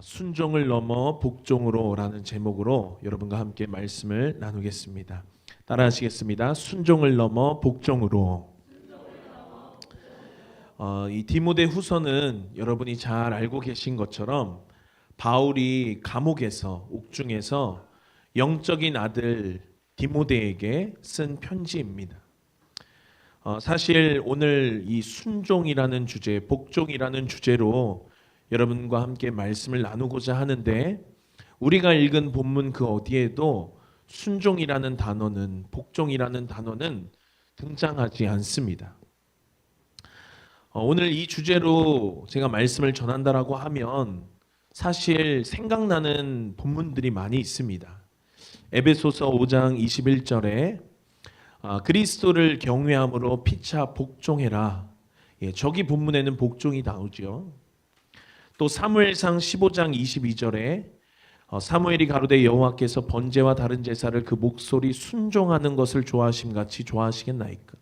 순종을 넘어 복종으로라는 제목으로 여러분과 함께 말씀을 나누겠습니다. 따라하시겠습니다. 순종을 넘어 복종으로. 이 디모데 후서는 여러분이 잘 알고 계신 것처럼 바울이 감옥에서 옥중에서 영적인 아들 디모데에게 쓴 편지입니다. 사실 오늘 이 순종이라는 주제, 복종이라는 주제로 여러분과 함께 말씀을 나누고자 하는데, 우리가 읽은 본문 그 어디에도 순종이라는 단어는, 복종이라는 단어는 등장하지 않습니다. 오늘 이 주제로 제가 말씀을 전한다라고 하면 사실 생각나는 본문들이 많이 있습니다. 에베소서 5장 21절에 그리스도를 경외함으로 피차 복종해라. 저기 본문에는 복종이 나오죠. 또 사무엘상 15장 22절에 사무엘이 가로되 여호와께서 번제와 다른 제사를 그 목소리 순종하는 것을 좋아하심 같이 좋아하시겠나이까.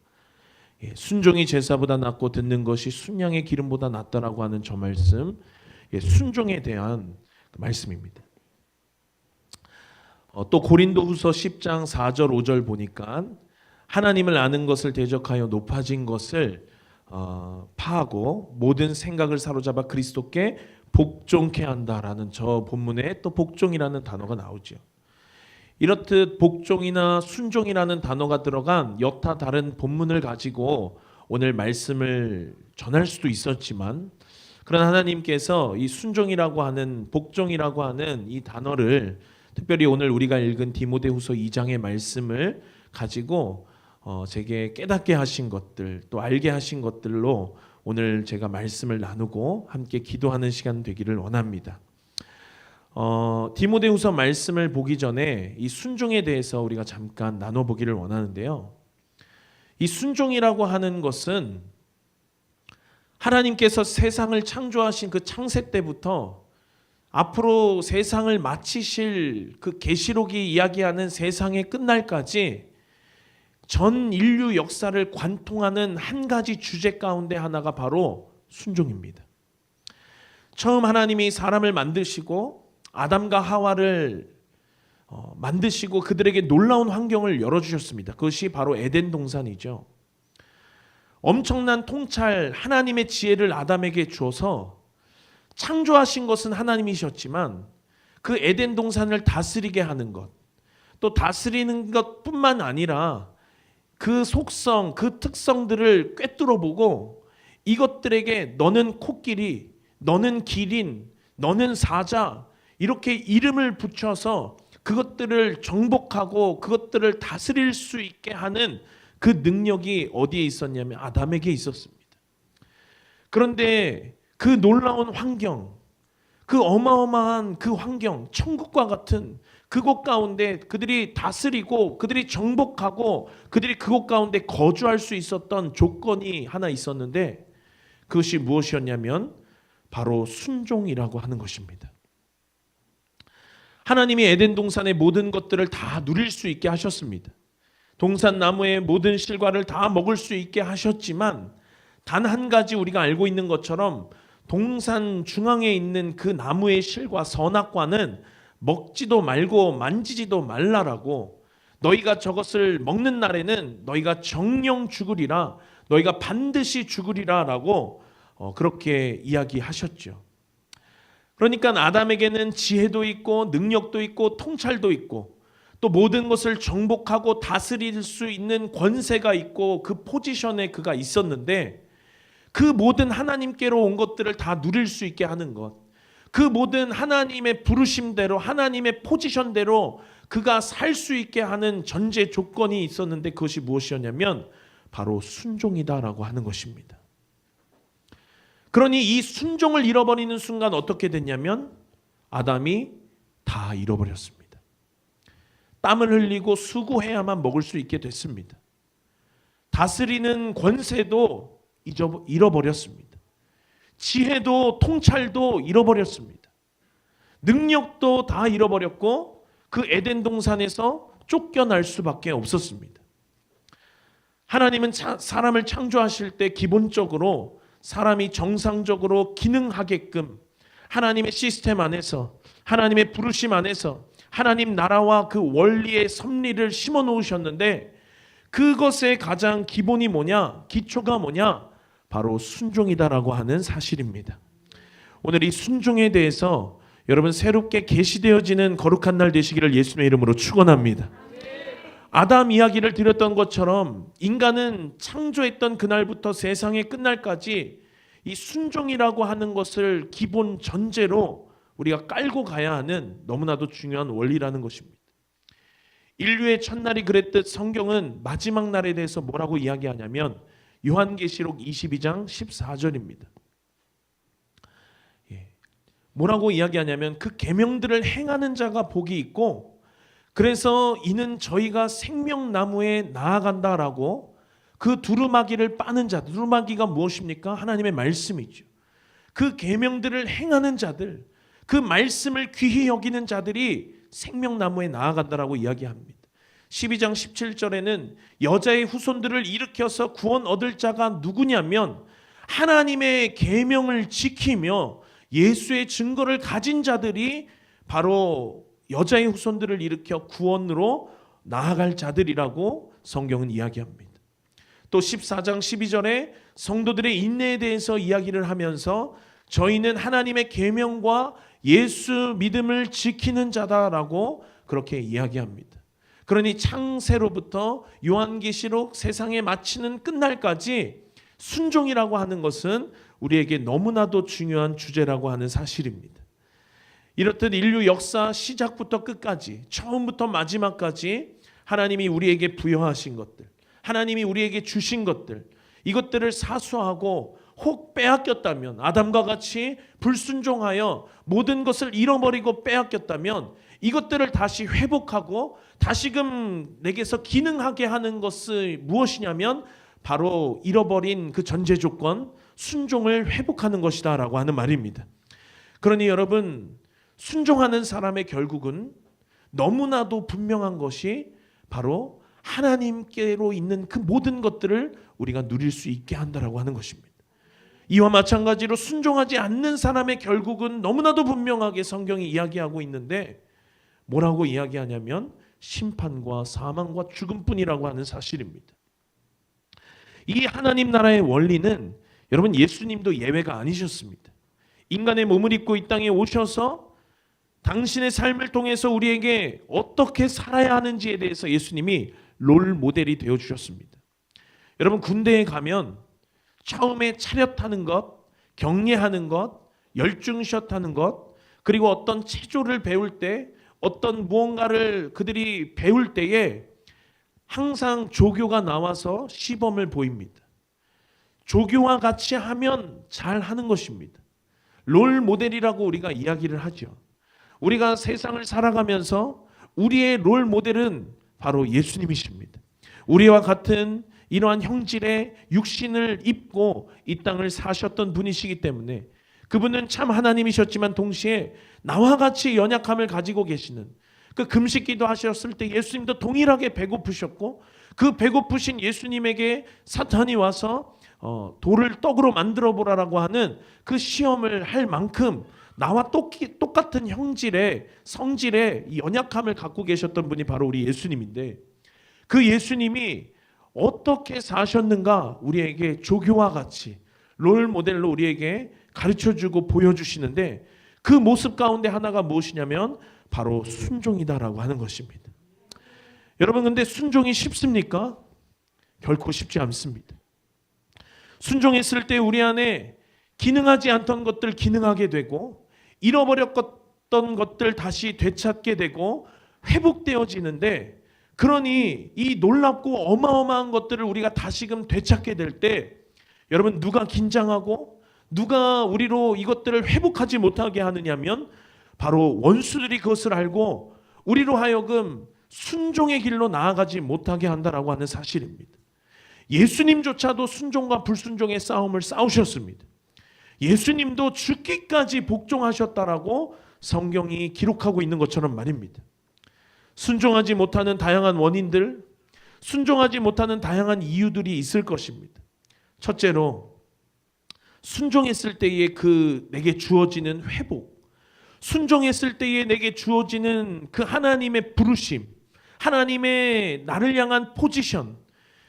순종이 제사보다 낫고 듣는 것이 순양의 기름보다 낫다라고 하는 저 말씀, 순종에 대한 말씀입니다. 또 고린도후서 10장 4절 5절 보니까 하나님을 아는 것을 대적하여 높아진 것을 파하고 모든 생각을 사로잡아 그리스도께 복종케 한다라는 저 본문에 또 복종이라는 단어가 나오죠. 이렇듯 복종이나 순종이라는 단어가 들어간 여타 다른 본문을 가지고 오늘 말씀을 전할 수도 있었지만, 그러나 하나님께서 이 순종이라고 하는, 복종이라고 하는 이 단어를 특별히 오늘 우리가 읽은 디모데후서 2장의 말씀을 가지고 제게 깨닫게 하신 것들, 또 알게 하신 것들로 오늘 제가 말씀을 나누고 함께 기도하는 시간 되기를 원합니다. 디모데후서 말씀을 보기 전에 이 순종에 대해서 우리가 잠깐 나눠보기를 원하는데요. 이 순종이라고 하는 것은 하나님께서 세상을 창조하신 그 창세 때부터 앞으로 세상을 마치실 그 계시록이 이야기하는 세상의 끝날까지 전 인류 역사를 관통하는 한 가지 주제 가운데 하나가 바로 순종입니다. 처음 하나님이 사람을 만드시고 아담과 하와를 만드시고 그들에게 놀라운 환경을 열어주셨습니다. 그것이 바로 에덴 동산이죠. 엄청난 통찰, 하나님의 지혜를 아담에게 주어서 창조하신 것은 하나님이셨지만 그 에덴 동산을 다스리게 하는 것, 또 다스리는 것뿐만 아니라 그 속성, 그 특성들을 꿰뚫어 보고 이것들에게 너는 코끼리, 너는 기린, 너는 사자, 이렇게 이름을 붙여서 그것들을 정복하고 그것들을 다스릴 수 있게 하는 그 능력이 어디에 있었냐면 아담에게 있었습니다. 그런데 그 놀라운 환경, 그 어마어마한 그 환경, 천국과 같은 그곳 가운데 그들이 다스리고 그들이 정복하고 그들이 그곳 가운데 거주할 수 있었던 조건이 하나 있었는데, 그것이 무엇이었냐면 바로 순종이라고 하는 것입니다. 하나님이 에덴 동산의 모든 것들을 다 누릴 수 있게 하셨습니다. 동산 나무의 모든 실과를 다 먹을 수 있게 하셨지만 단 한 가지 우리가 알고 있는 것처럼 동산 중앙에 있는 그 나무의 실과 선악과는 먹지도 말고 만지지도 말라라고, 너희가 저것을 먹는 날에는 너희가 정령 죽으리라, 너희가 반드시 죽으리라 라고 그렇게 이야기하셨죠. 그러니까 아담에게는 지혜도 있고 능력도 있고 통찰도 있고 또 모든 것을 정복하고 다스릴 수 있는 권세가 있고 그 포지션에 그가 있었는데, 그 모든 하나님께로 온 것들을 다 누릴 수 있게 하는 것, 그 모든 하나님의 부르심대로 하나님의 포지션대로 그가 살 수 있게 하는 전제 조건이 있었는데, 그것이 무엇이었냐면 바로 순종이다라고 하는 것입니다. 그러니 이 순종을 잃어버리는 순간 어떻게 됐냐면 아담이 다 잃어버렸습니다. 땀을 흘리고 수고해야만 먹을 수 있게 됐습니다. 다스리는 권세도 잃어버렸습니다. 지혜도 통찰도 잃어버렸습니다. 능력도 다 잃어버렸고 그 에덴 동산에서 쫓겨날 수밖에 없었습니다. 하나님은 사람을 창조하실 때 기본적으로 사람이 정상적으로 기능하게끔 하나님의 시스템 안에서, 하나님의 부르심 안에서 하나님 나라와 그 원리의 섭리를 심어 놓으셨는데, 그것의 가장 기본이 뭐냐? 기초가 뭐냐? 바로 순종이다라고 하는 사실입니다. 오늘 이 순종에 대해서 여러분 새롭게 계시되어지는 거룩한 날 되시기를 예수님의 이름으로 축원합니다. 아담 이야기를 드렸던 것처럼 인간은 창조했던 그날부터 세상의 끝날까지 이 순종이라고 하는 것을 기본 전제로 우리가 깔고 가야 하는 너무나도 중요한 원리라는 것입니다. 인류의 첫날이 그랬듯 성경은 마지막 날에 대해서 뭐라고 이야기하냐면 요한계시록 22장 14절입니다. 뭐라고 이야기하냐면 그 계명들을 행하는 자가 복이 있고, 그래서 이는 저희가 생명나무에 나아간다라고 그 두루마기를 빠는 자들, 두루마기가 무엇입니까? 하나님의 말씀이죠. 그 계명들을 행하는 자들, 그 말씀을 귀히 여기는 자들이 생명나무에 나아간다라고 이야기합니다. 12장 17절에는 여자의 후손들을 일으켜서 구원 얻을 자가 누구냐면 하나님의 계명을 지키며 예수의 증거를 가진 자들이 바로 여자의 후손들을 일으켜 구원으로 나아갈 자들이라고 성경은 이야기합니다. 또 14장 12절에 성도들의 인내에 대해서 이야기를 하면서 저희는 하나님의 계명과 예수 믿음을 지키는 자다라고 그렇게 이야기합니다. 그러니 창세로부터 요한계시록 세상에 마치는 끝날까지 순종이라고 하는 것은 우리에게 너무나도 중요한 주제라고 하는 사실입니다. 이렇듯 인류 역사 시작부터 끝까지, 처음부터 마지막까지 하나님이 우리에게 부여하신 것들, 하나님이 우리에게 주신 것들, 이것들을 사수하고 혹 빼앗겼다면, 아담과 같이 불순종하여 모든 것을 잃어버리고 빼앗겼다면 이것들을 다시 회복하고 다시금 내게서 기능하게 하는 것은 무엇이냐면 바로 잃어버린 그 전제 조건, 순종을 회복하는 것이다 라고 하는 말입니다. 그러니 여러분, 순종하는 사람의 결국은 너무나도 분명한 것이 바로 하나님께로 있는 그 모든 것들을 우리가 누릴 수 있게 한다라고 하는 것입니다. 이와 마찬가지로 순종하지 않는 사람의 결국은 너무나도 분명하게 성경이 이야기하고 있는데 뭐라고 이야기하냐면 심판과 사망과 죽음뿐이라고 하는 사실입니다. 이 하나님 나라의 원리는 여러분 예수님도 예외가 아니셨습니다. 인간의 몸을 입고 이 땅에 오셔서 당신의 삶을 통해서 우리에게 어떻게 살아야 하는지에 대해서 예수님이 롤 모델이 되어주셨습니다. 여러분 군대에 가면 처음에 차렷하는 것, 격례하는 것, 열중샷하는 것, 그리고 어떤 체조를 배울 때, 어떤 무언가를 그들이 배울 때에 항상 조교가 나와서 시범을 보입니다. 조교와 같이 하면 잘 하는 것입니다. 롤 모델이라고 우리가 이야기를 하죠. 우리가 세상을 살아가면서 우리의 롤 모델은 바로 예수님이십니다. 우리와 같은 이러한 형질의 육신을 입고 이 땅을 사셨던 분이시기 때문에 그분은 참 하나님이셨지만 동시에 나와 같이 연약함을 가지고 계시는, 그 금식기도 하셨을 때 예수님도 동일하게 배고프셨고 그 배고프신 예수님에게 사탄이 와서 돌을 떡으로 만들어 보라라고 하는 그 시험을 할 만큼 나와 똑같은 형질의 성질의 연약함을 갖고 계셨던 분이 바로 우리 예수님인데, 그 예수님이 어떻게 사셨는가 우리에게 조교와 같이 롤 모델로 우리에게 가르쳐주고 보여주시는데, 그 모습 가운데 하나가 무엇이냐면 바로 순종이다라고 하는 것입니다. 여러분 근데 순종이 쉽습니까? 결코 쉽지 않습니다. 순종했을 때 우리 안에 기능하지 않던 것들 기능하게 되고, 잃어버렸던 것들 다시 되찾게 되고 회복되어지는데, 그러니 이 놀랍고 어마어마한 것들을 우리가 다시금 되찾게 될 때 여러분 누가 긴장하고 누가 우리로 이것들을 회복하지 못하게 하느냐면 바로 원수들이 그것을 알고 우리로 하여금 순종의 길로 나아가지 못하게 한다라고 하는 사실입니다. 예수님조차도 순종과 불순종의 싸움을 싸우셨습니다. 예수님도 죽기까지 복종하셨다라고 성경이 기록하고 있는 것처럼 말입니다. 순종하지 못하는 다양한 원인들, 순종하지 못하는 다양한 이유들이 있을 것입니다. 첫째로 순종했을 때에 그 내게 주어지는 회복, 순종했을 때에 내게 주어지는 그 하나님의 부르심, 하나님의 나를 향한 포지션,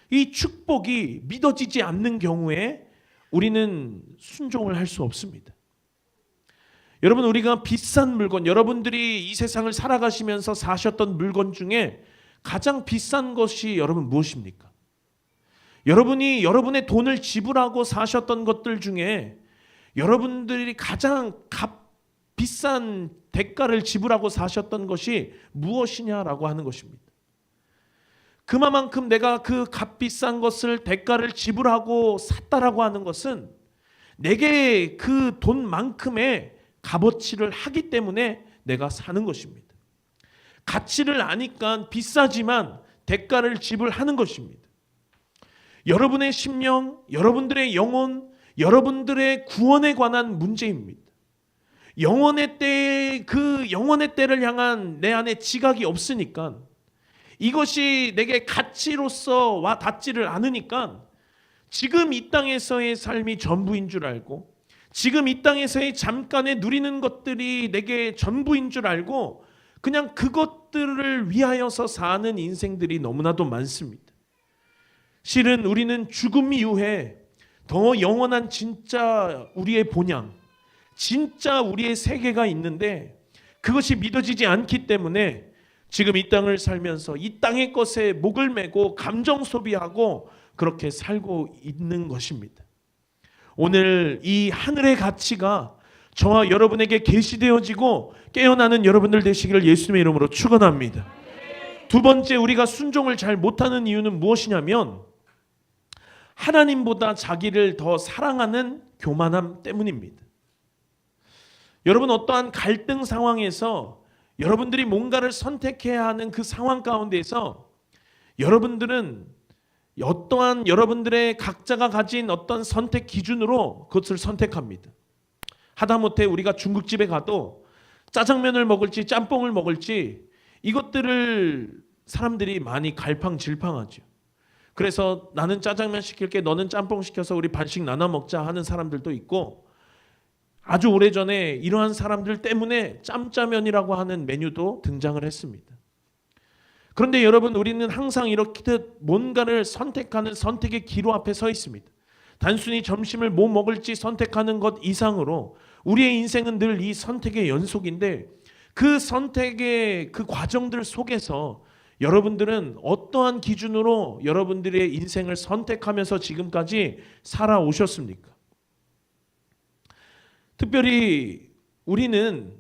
이 축복이 믿어지지 않는 경우에 우리는 순종을 할 수 없습니다. 여러분, 우리가 비싼 물건, 여러분들이 이 세상을 살아가시면서 사셨던 물건 중에 가장 비싼 것이 여러분 무엇입니까? 여러분이 여러분의 돈을 지불하고 사셨던 것들 중에 여러분들이 가장 비싼 대가를 지불하고 사셨던 것이 무엇이냐라고 하는 것입니다. 그만큼 내가 그 값비싼 것을 대가를 지불하고 샀다라고 하는 것은 내게 그 돈만큼의 값어치를 하기 때문에 내가 사는 것입니다. 가치를 아니까 비싸지만 대가를 지불하는 것입니다. 여러분의 심령, 여러분들의 영혼, 여러분들의 구원에 관한 문제입니다. 영혼의 때, 그 영혼의 때를 향한 내 안에 지각이 없으니까, 이것이 내게 가치로서 와 닿지를 않으니까 지금 이 땅에서의 삶이 전부인 줄 알고, 지금 이 땅에서의 잠깐에 누리는 것들이 내게 전부인 줄 알고 그냥 그것들을 위하여서 사는 인생들이 너무나도 많습니다. 실은 우리는 죽음 이후에 더 영원한 진짜 우리의 본향, 진짜 우리의 세계가 있는데 그것이 믿어지지 않기 때문에 지금 이 땅을 살면서 이 땅의 것에 목을 메고 감정 소비하고 그렇게 살고 있는 것입니다. 오늘 이 하늘의 가치가 저와 여러분에게 계시되어지고 깨어나는 여러분들 되시기를 예수님의 이름으로 축원합니다. 두 번째, 우리가 순종을 잘 못하는 이유는 무엇이냐면 하나님보다 자기를 더 사랑하는 교만함 때문입니다. 여러분, 어떠한 갈등 상황에서 여러분들이 뭔가를 선택해야 하는 그 상황 가운데서 여러분들은 어떠한 여러분들의 각자가 가진 어떤 선택 기준으로 그것을 선택합니다. 하다못해 우리가 중국집에 가도 짜장면을 먹을지 짬뽕을 먹을지 이것들을 사람들이 많이 갈팡질팡하죠. 그래서 나는 짜장면 시킬게, 너는 짬뽕 시켜서 우리 반씩 나눠 먹자 하는 사람들도 있고, 아주 오래전에 이러한 사람들 때문에 짬짜면이라고 하는 메뉴도 등장을 했습니다. 그런데 여러분, 우리는 항상 이렇게 뭔가를 선택하는 선택의 기로 앞에 서 있습니다. 단순히 점심을 뭐 먹을지 선택하는 것 이상으로 우리의 인생은 늘 이 선택의 연속인데, 그 선택의 그 과정들 속에서 여러분들은 어떠한 기준으로 여러분들의 인생을 선택하면서 지금까지 살아오셨습니까? 특별히 우리는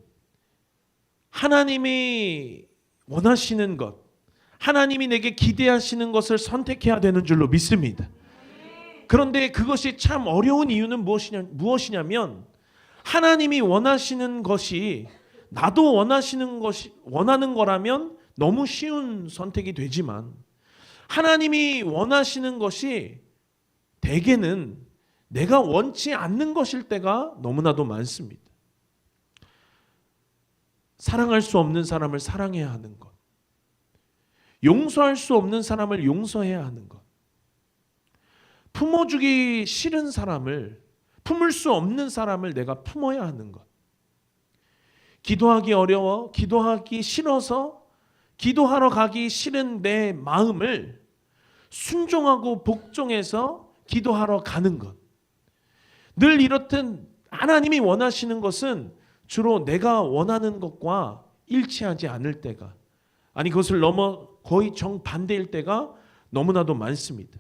하나님이 원하시는 것, 하나님이 내게 기대하시는 것을 선택해야 되는 줄로 믿습니다. 그런데 그것이 참 어려운 이유는 무엇이냐면 하나님이 원하시는 것이 나도 원하는 거라면 너무 쉬운 선택이 되지만, 하나님이 원하시는 것이 대개는 내가 원치 않는 것일 때가 너무나도 많습니다. 사랑할 수 없는 사람을 사랑해야 하는 것, 용서할 수 없는 사람을 용서해야 하는 것, 품어주기 싫은 사람을, 품을 수 없는 사람을 내가 품어야 하는 것, 기도하기 어려워, 기도하기 싫어서 기도하러 가기 싫은 내 마음을 순종하고 복종해서 기도하러 가는 것. 늘 이렇듯 하나님이 원하시는 것은 주로 내가 원하는 것과 일치하지 않을 때가, 아니 그것을 넘어 거의 정반대일 때가 너무나도 많습니다.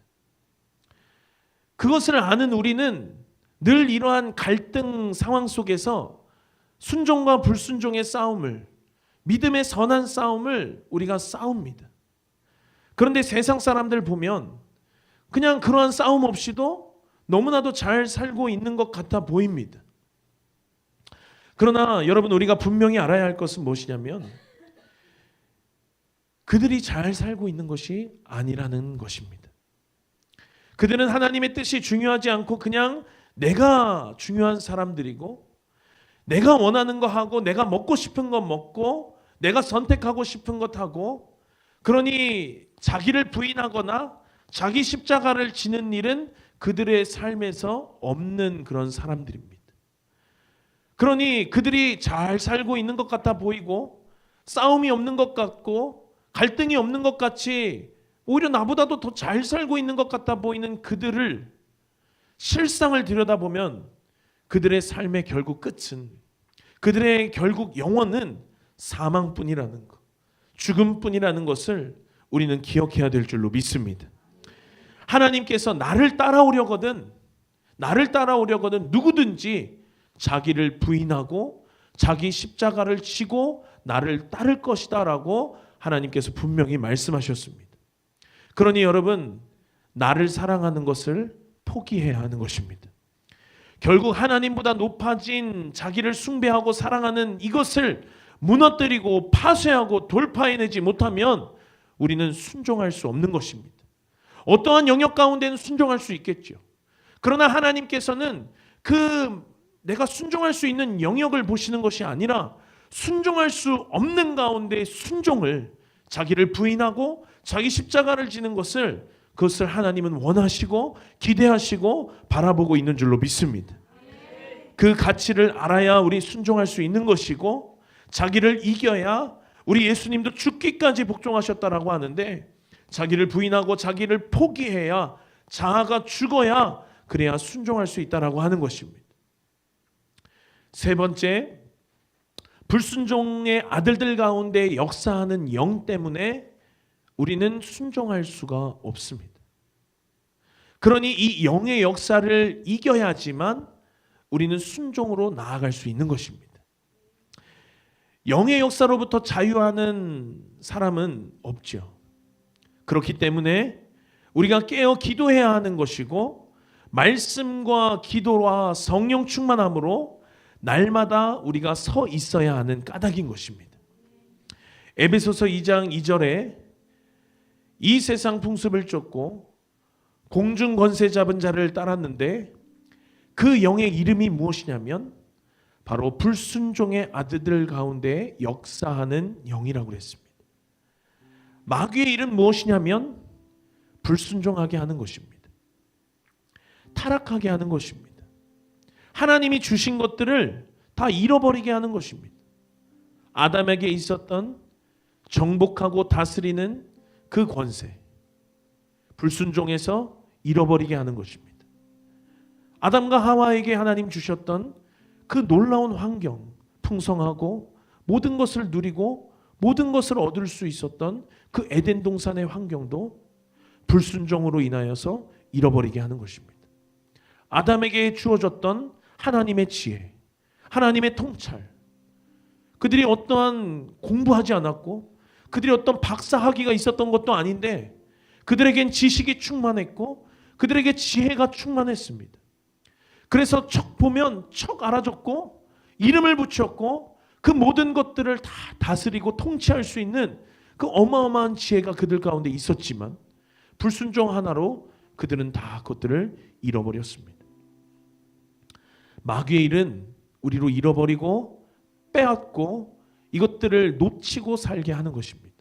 그것을 아는 우리는 늘 이러한 갈등 상황 속에서 순종과 불순종의 싸움을, 믿음의 선한 싸움을 우리가 싸웁니다. 그런데 세상 사람들 보면 그냥 그러한 싸움 없이도 너무나도 잘 살고 있는 것 같아 보입니다. 그러나 여러분, 우리가 분명히 알아야 할 것은 무엇이냐면 그들이 잘 살고 있는 것이 아니라는 것입니다. 그들은 하나님의 뜻이 중요하지 않고 그냥 내가 중요한 사람들이고, 내가 원하는 거 하고, 내가 먹고 싶은 거 먹고, 내가 선택하고 싶은 것 하고, 그러니 자기를 부인하거나 자기 십자가를 지는 일은 그들의 삶에서 없는 그런 사람들입니다. 그러니 그들이 잘 살고 있는 것 같아 보이고 싸움이 없는 것 같고 갈등이 없는 것 같이 오히려 나보다도 더 잘 살고 있는 것 같아 보이는 그들을 실상을 들여다보면 그들의 삶의 결국 끝은, 그들의 결국 영원은 사망뿐이라는 것, 죽음뿐이라는 것을 우리는 기억해야 될 줄로 믿습니다. 하나님께서 나를 따라오려거든 누구든지 자기를 부인하고 자기 십자가를 지고 나를 따를 것이다 라고 하나님께서 분명히 말씀하셨습니다. 그러니 여러분, 나를 사랑하는 것을 포기해야 하는 것입니다. 결국 하나님보다 높아진 자기를 숭배하고 사랑하는 이것을 무너뜨리고 파쇄하고 돌파해내지 못하면 우리는 순종할 수 없는 것입니다. 어떠한 영역 가운데는 순종할 수 있겠죠. 그러나 하나님께서는 내가 순종할 수 있는 영역을 보시는 것이 아니라 순종할 수 없는 가운데 순종을, 자기를 부인하고 자기 십자가를 지는 그것을 하나님은 원하시고 기대하시고 바라보고 있는 줄로 믿습니다. 그 가치를 알아야 우리 순종할 수 있는 것이고, 자기를 이겨야, 우리 예수님도 죽기까지 복종하셨다라고 하는데 자기를 부인하고 자기를 포기해야, 자아가 죽어야, 그래야 순종할 수 있다라고 하는 것입니다. 세 번째, 불순종의 아들들 가운데 역사하는 영 때문에 우리는 순종할 수가 없습니다. 그러니 이 영의 역사를 이겨야지만 우리는 순종으로 나아갈 수 있는 것입니다. 영의 역사로부터 자유하는 사람은 없죠. 그렇기 때문에 우리가 깨어 기도해야 하는 것이고, 말씀과 기도와 성령 충만함으로 날마다 우리가 서 있어야 하는 까닭인 것입니다. 에베소서 2장 2절에 이 세상 풍습을 쫓고 공중 권세 잡은 자를 따랐는데 그 영의 이름이 무엇이냐면 바로 불순종의 아들들 가운데 역사하는 영이라고 그랬습니다. 마귀의 일은 무엇이냐면 불순종하게 하는 것입니다. 타락하게 하는 것입니다. 하나님이 주신 것들을 다 잃어버리게 하는 것입니다. 아담에게 있었던 정복하고 다스리는 그 권세, 불순종해서 잃어버리게 하는 것입니다. 아담과 하와에게 하나님 주셨던 그 놀라운 환경, 풍성하고 모든 것을 누리고 모든 것을 얻을 수 있었던 그 에덴 동산의 환경도 불순종으로 인하여서 잃어버리게 하는 것입니다. 아담에게 주어졌던 하나님의 지혜, 하나님의 통찰, 그들이 어떠한 공부하지 않았고 그들이 어떤 박사학위가 있었던 것도 아닌데 그들에겐 지식이 충만했고 그들에게 지혜가 충만했습니다. 그래서 척 보면 척 알아줬고 이름을 붙였고 그 모든 것들을 다 다스리고 통치할 수 있는 그 어마어마한 지혜가 그들 가운데 있었지만 불순종 하나로 그들은 다 그것들을 잃어버렸습니다. 마귀의 일은 우리로 잃어버리고 빼앗고 이것들을 놓치고 살게 하는 것입니다.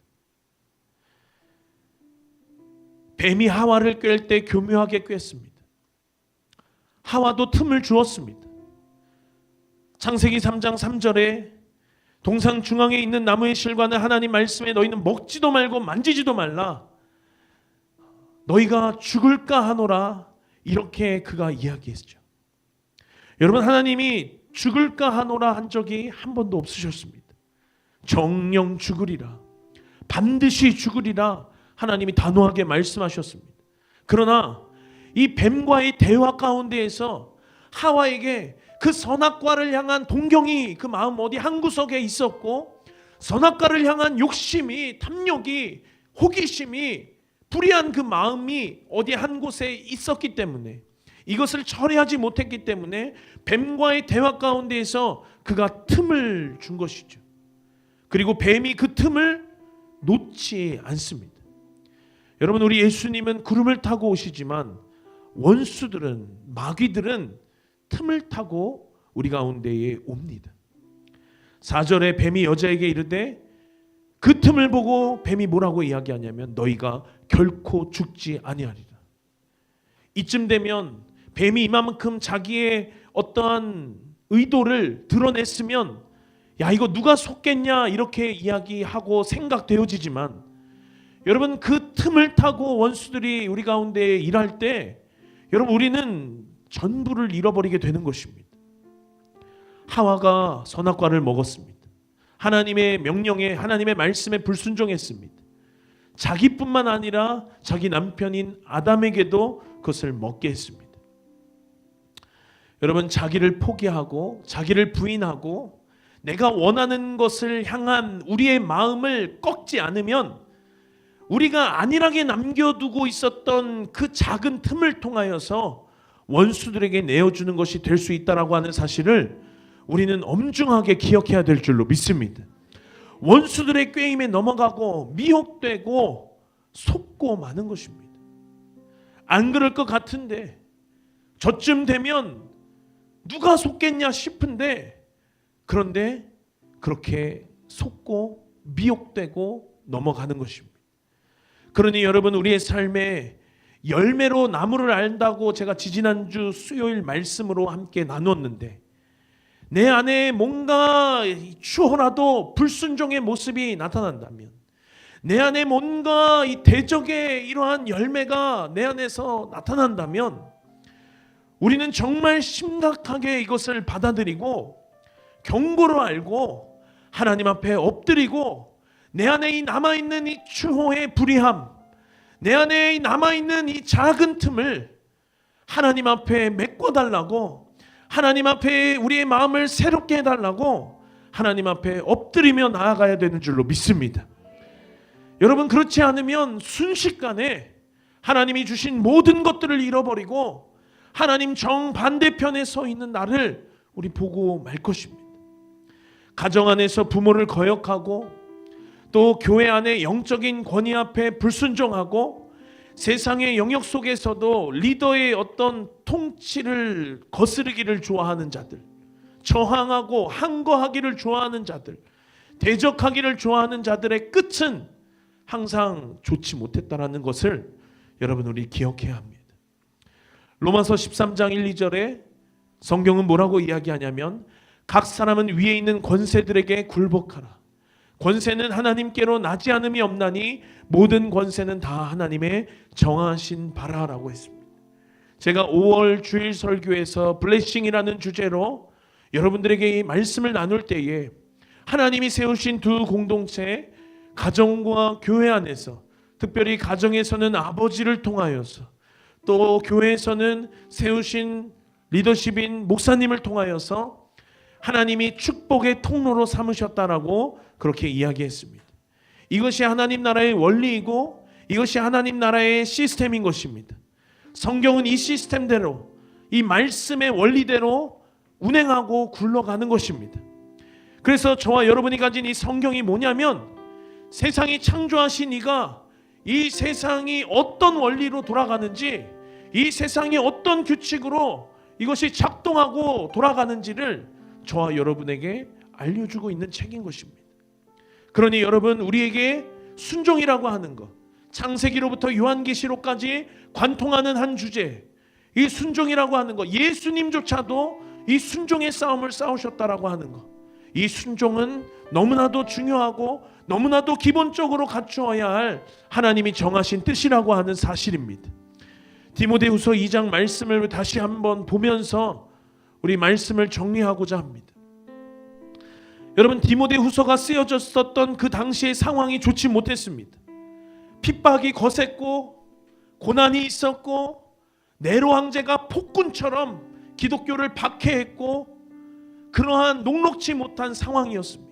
뱀이 하와를 꿰을 때 교묘하게 꿰었습니다. 하와도 틈을 주었습니다. 창세기 3장 3절에 동상 중앙에 있는 나무의 실과는 하나님 말씀에 너희는 먹지도 말고 만지지도 말라. 너희가 죽을까 하노라. 이렇게 그가 이야기했죠. 여러분, 하나님이 죽을까 하노라 한 적이 한 번도 없으셨습니다. 정령 죽으리라. 반드시 죽으리라. 하나님이 단호하게 말씀하셨습니다. 그러나 이 뱀과의 대화 가운데에서 하와에게 그 선악과를 향한 동경이 그 마음 어디 한 구석에 있었고 선악과를 향한 욕심이, 탐욕이, 호기심이, 불의한 그 마음이 어디 한 곳에 있었기 때문에 이것을 처리하지 못했기 때문에 뱀과의 대화 가운데에서 그가 틈을 준 것이죠. 그리고 뱀이 그 틈을 놓지 않습니다. 여러분, 우리 예수님은 구름을 타고 오시지만 원수들은, 마귀들은 틈을 타고 우리 가운데에 옵니다. 4절에 뱀이 여자에게 이르되 그 틈을 보고 뱀이 뭐라고 이야기하냐면 너희가 결코 죽지 아니하리라. 이쯤 되면 뱀이 이만큼 자기의 어떠한 의도를 드러냈으면 야, 이거 누가 속겠냐 이렇게 이야기하고 생각되어지지만, 여러분 그 틈을 타고 원수들이 우리 가운데 일할 때 여러분 우리는 전부를 잃어버리게 되는 것입니다. 하와가 선악과를 먹었습니다. 하나님의 명령에, 하나님의 말씀에 불순종했습니다. 자기뿐만 아니라 자기 남편인 아담에게도 그것을 먹게 했습니다. 여러분, 자기를 포기하고 자기를 부인하고 내가 원하는 것을 향한 우리의 마음을 꺾지 않으면 우리가 안일하게 남겨두고 있었던 그 작은 틈을 통하여서 원수들에게 내어주는 것이 될 수 있다라고 하는 사실을 우리는 엄중하게 기억해야 될 줄로 믿습니다. 원수들의 꾀임에 넘어가고 미혹되고 속고 마는 것입니다. 안 그럴 것 같은데 저쯤 되면 누가 속겠냐 싶은데, 그런데 그렇게 속고 미혹되고 넘어가는 것입니다. 그러니 여러분, 우리의 삶에 열매로 나무를 알다고 제가 지지난주 수요일 말씀으로 함께 나눴는데, 내 안에 뭔가 추호라도 불순종의 모습이 나타난다면, 내 안에 뭔가 이 대적의 이러한 열매가 내 안에서 나타난다면 우리는 정말 심각하게 이것을 받아들이고 경고로 알고 하나님 앞에 엎드리고 내 안에 이 남아있는 이 추호의 불의함, 내 안에 이 남아있는 이 작은 틈을 하나님 앞에 메꿔달라고, 하나님 앞에 우리의 마음을 새롭게 해달라고 하나님 앞에 엎드리며 나아가야 되는 줄로 믿습니다. 여러분, 그렇지 않으면 순식간에 하나님이 주신 모든 것들을 잃어버리고 하나님 정반대편에 서 있는 나를 우리 보고 말 것입니다. 가정 안에서 부모를 거역하고 또 교회 안에 영적인 권위 앞에 불순종하고 세상의 영역 속에서도 리더의 어떤 통치를 거스르기를 좋아하는 자들, 저항하고 항거하기를 좋아하는 자들, 대적하기를 좋아하는 자들의 끝은 항상 좋지 못했다라는 것을 여러분 우리 기억해야 합니다. 로마서 13장 1, 2절에 성경은 뭐라고 이야기하냐면, 각 사람은 위에 있는 권세들에게 굴복하라. 권세는 하나님께로 나지 않음이 없나니 모든 권세는 다 하나님의 정하신 바라라고 했습니다. 제가 5월 주일 설교에서 블레싱이라는 주제로 여러분들에게 이 말씀을 나눌 때에 하나님이 세우신 두 공동체, 가정과 교회 안에서, 특별히 가정에서는 아버지를 통하여서, 또 교회에서는 세우신 리더십인 목사님을 통하여서 하나님이 축복의 통로로 삼으셨다라고 그렇게 이야기했습니다. 이것이 하나님 나라의 원리이고 이것이 하나님 나라의 시스템인 것입니다. 성경은 이 시스템대로, 이 말씀의 원리대로 운행하고 굴러가는 것입니다. 그래서 저와 여러분이 가진 이 성경이 뭐냐면, 세상이 창조하신 이가 이 세상이 어떤 원리로 돌아가는지, 이 세상이 어떤 규칙으로 이것이 작동하고 돌아가는지를 저와 여러분에게 알려주고 있는 책인 것입니다. 그러니 여러분, 우리에게 순종이라고 하는 것, 창세기로부터 요한계시록까지 관통하는 한 주제, 이 순종이라고 하는 것, 예수님조차도 이 순종의 싸움을 싸우셨다라고 하는 것, 이 순종은 너무나도 중요하고 너무나도 기본적으로 갖추어야 할 하나님이 정하신 뜻이라고 하는 사실입니다. 디모데후서 2장 말씀을 다시 한번 보면서 우리 말씀을 정리하고자 합니다. 여러분, 디모데후서가 쓰여졌었던 그 당시의 상황이 좋지 못했습니다. 핍박이 거셌고 고난이 있었고 네로 황제가 폭군처럼 기독교를 박해했고 그러한 녹록지 못한 상황이었습니다.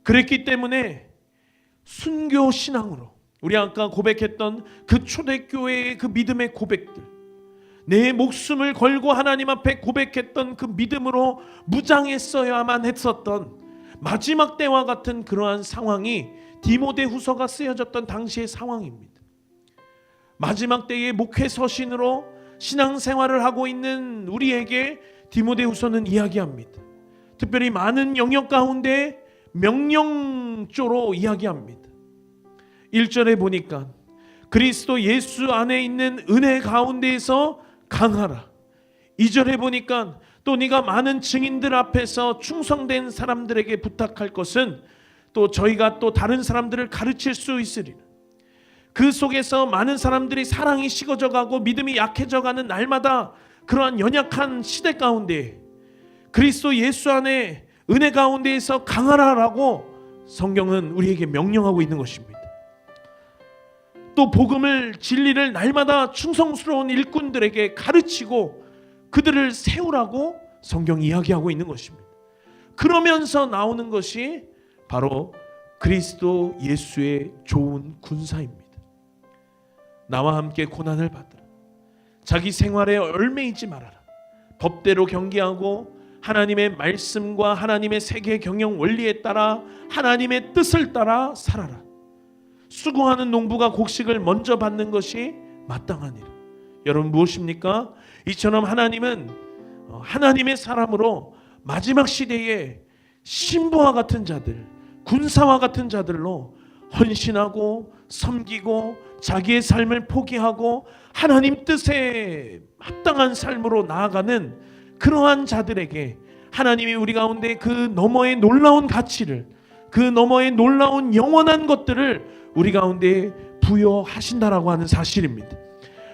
그랬기 때문에 순교 신앙으로, 우리 아까 고백했던 그 초대교회의 그 믿음의 고백들, 내 목숨을 걸고 하나님 앞에 고백했던 그 믿음으로 무장했어야만 했었던 마지막 때와 같은 그러한 상황이 디모데후서가 쓰여졌던 당시의 상황입니다. 마지막 때의 목회 서신으로 신앙생활을 하고 있는 우리에게 디모데후서는 이야기합니다. 특별히 많은 영역 가운데 명령조로 이야기합니다. 1절에 보니까 그리스도 예수 안에 있는 은혜 가운데에서 강하라. 2절에 보니까 또 네가 많은 증인들 앞에서 충성된 사람들에게 부탁할 것은 또 저희가 또 다른 사람들을 가르칠 수 있으리라. 그 속에서 많은 사람들이 사랑이 식어져 가고 믿음이 약해져 가는 날마다 그러한 연약한 시대 가운데 그리스도 예수 안에 은혜 가운데에서 강하라라고 성경은 우리에게 명령하고 있는 것입니다. 또 복음을 진리를 날마다 충성스러운 일꾼들에게 가르치고 그들을 세우라고 성경이 이야기하고 있는 것입니다. 그러면서 나오는 것이 바로 그리스도 예수의 좋은 군사입니다. 나와 함께 고난을 받으라. 자기 생활에 얽매이지 말아라. 법대로 경계하고 하나님의 말씀과 하나님의 세계 경영 원리에 따라 하나님의 뜻을 따라 살아라. 수고하는 농부가 곡식을 먼저 받는 것이 마땅하니라. 여러분 무엇입니까? 이처럼 하나님은 하나님의 사람으로 마지막 시대에 신부와 같은 자들, 군사와 같은 자들로 헌신하고 섬기고 자기의 삶을 포기하고 하나님 뜻에 합당한 삶으로 나아가는 그러한 자들에게 하나님이 우리 가운데 그 너머의 놀라운 가치를, 그 너머의 놀라운 영원한 것들을 우리 가운데 부여하신다라고 하는 사실입니다.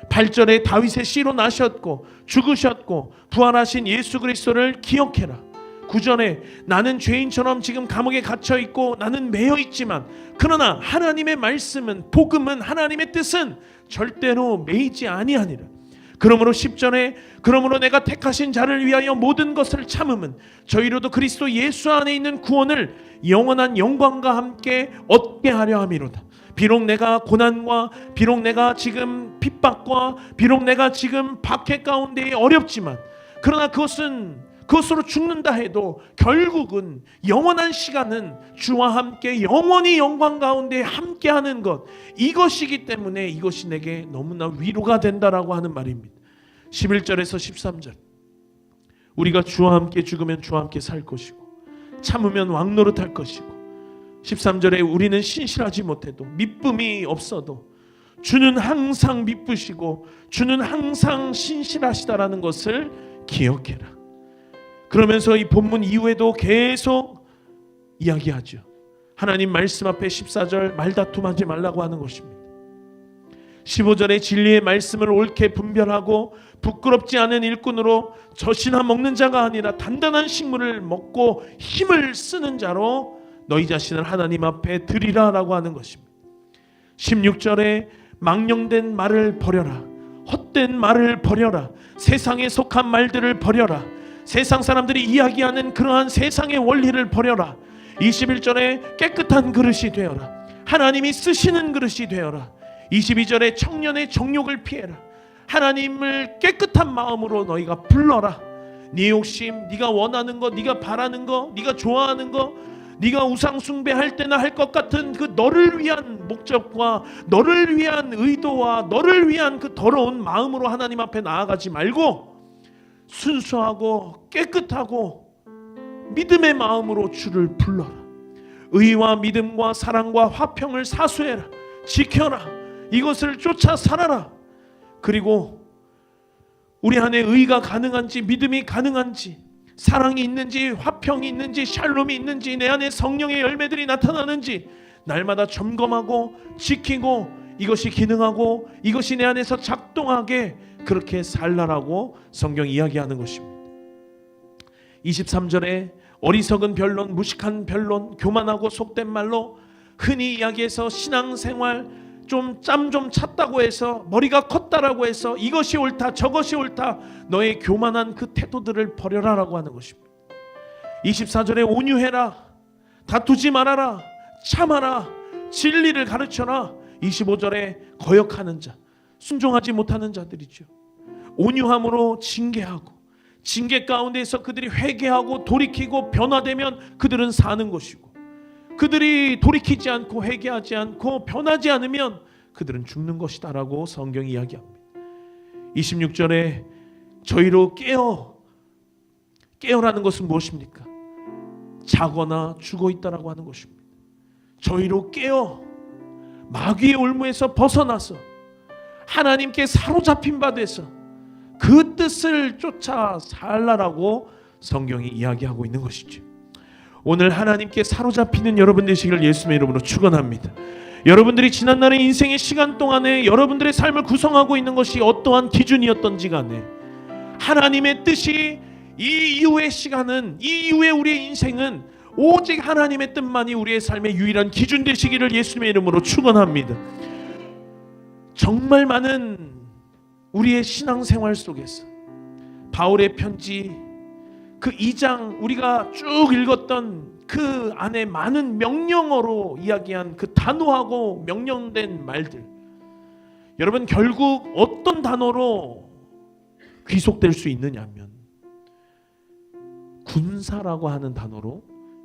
8절에 다윗의 씨로 나셨고 죽으셨고 부활하신 예수 그리스도를 기억해라. 9절에 나는 죄인처럼 지금 감옥에 갇혀 있고 나는 매여 있지만 그러나 하나님의 말씀은, 복음은, 하나님의 뜻은 절대로 매이지 아니하니라. 그러므로 10절에 그러므로 내가 택하신 자를 위하여 모든 것을 참음은 저희로도 그리스도 예수 안에 있는 구원을 영원한 영광과 함께 얻게 하려 함이로다. 비록 내가 고난과 비록 내가 지금 핍박과 비록 내가 지금 박해 가운데 어렵지만 그러나 그것으로 죽는다 해도 결국은 영원한 시간은 주와 함께 영원히 영광 가운데 함께하는 것, 이것이기 때문에 이것이 내게 너무나 위로가 된다라고 하는 말입니다. 11절에서 13절 우리가 주와 함께 죽으면 주와 함께 살 것이고 참으면 왕노릇할 것이고 13절에 우리는 신실하지 못해도 미쁨이 없어도 주는 항상 미쁘시고 주는 항상 신실하시다라는 것을 기억해라. 그러면서 이 본문 이후에도 계속 이야기하죠. 하나님 말씀 앞에 14절 말다툼하지 말라고 하는 것입니다. 15절에 진리의 말씀을 옳게 분별하고 부끄럽지 않은 일꾼으로 젖이나 먹는 자가 아니라 단단한 식물을 먹고 힘을 쓰는 자로 너희 자신을 하나님 앞에 드리라라고 하는 것입니다. 16절에 망령된 말을 버려라. 헛된 말을 버려라. 세상에 속한 말들을 버려라. 세상 사람들이 이야기하는 그러한 세상의 원리를 버려라. 21절에 깨끗한 그릇이 되어라. 하나님이 쓰시는 그릇이 되어라. 22절에 청년의 정욕을 피해라. 하나님을 깨끗한 마음으로 너희가 불러라. 네 욕심, 네가 원하는 거, 네가 바라는 거, 네가 좋아하는 거, 네가 우상 숭배할 때나 할 것 같은 그 너를 위한 목적과 너를 위한 의도와 너를 위한 그 더러운 마음으로 하나님 앞에 나아가지 말고 순수하고 깨끗하고 믿음의 마음으로 주를 불러라. 의와 믿음과 사랑과 화평을 사수해라. 지켜라. 이것을 쫓아 살아라. 그리고 우리 안에 의가 가능한지 믿음이 가능한지 사랑이 있는지 화평이 있는지 샬롬이 있는지 내 안에 성령의 열매들이 나타나는지 날마다 점검하고 지키고 이것이 기능하고 이것이 내 안에서 작동하게 그렇게 살라라고 성경이 이야기하는 것입니다. 23절에 어리석은 변론, 무식한 변론, 교만하고 속된 말로 흔히 이야기해서 신앙생활 짬 좀 찼다고 해서 머리가 컸다라고 해서 이것이 옳다 저것이 옳다 너의 교만한 그 태도들을 버려라라고 하는 것입니다. 24절에 온유해라. 다투지 말아라. 참아라. 진리를 가르쳐라. 25절에 거역하는 자, 순종하지 못하는 자들이죠. 온유함으로 징계하고 징계 가운데에서 그들이 회개하고 돌이키고 변화되면 그들은 사는 것이고 그들이 돌이키지 않고 회개하지 않고 변하지 않으면 그들은 죽는 것이다라고 성경이 이야기합니다. 26절에 저희로 깨어라는 것은 무엇입니까? 자거나 죽어 있다라고 하는 것입니다. 저희로 깨어 마귀의 올무에서 벗어나서 하나님께 사로잡힌 바 돼서 그 뜻을 쫓아 살라라고 성경이 이야기하고 있는 것이죠. 오늘 하나님께 사로잡히는 여러분 되시기를 예수님의 이름으로 축원합니다. 여러분들이 지난날의 인생의 시간 동안에 여러분들의 삶을 구성하고 있는 것이 어떠한 기준이었던지 간에 하나님의 뜻이 이 이후의 시간은, 이 이후의 우리의 인생은 오직 하나님의 뜻만이 우리의 삶의 유일한 기준 되시기를 예수님의 이름으로 축원합니다. 정말 많은 우리의 신앙생활 속에서 바울의 편지 그 2장 우리가 쭉 읽었던 그 안에 많은 명령어로 이야기한 그 단호하고 명령된 말들, 여러분 결국 어떤 단어로 귀속될 수 있느냐면 군사라고 하는 단어로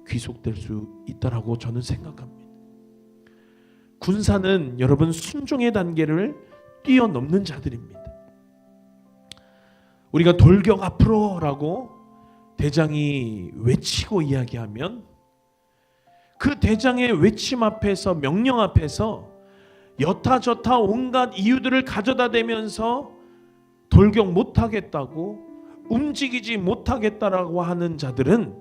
귀속될 수 있다라고 저는 생각합니다. 군사는 여러분 순종의 단계를 뛰어넘는 자들입니다. 우리가 돌격 앞으로라고 대장이 외치고 이야기하면 그 대장의 외침 앞에서, 명령 앞에서 여타저타 온갖 이유들을 가져다 대면서 돌격 못하겠다고, 움직이지 못하겠다라고 하는 자들은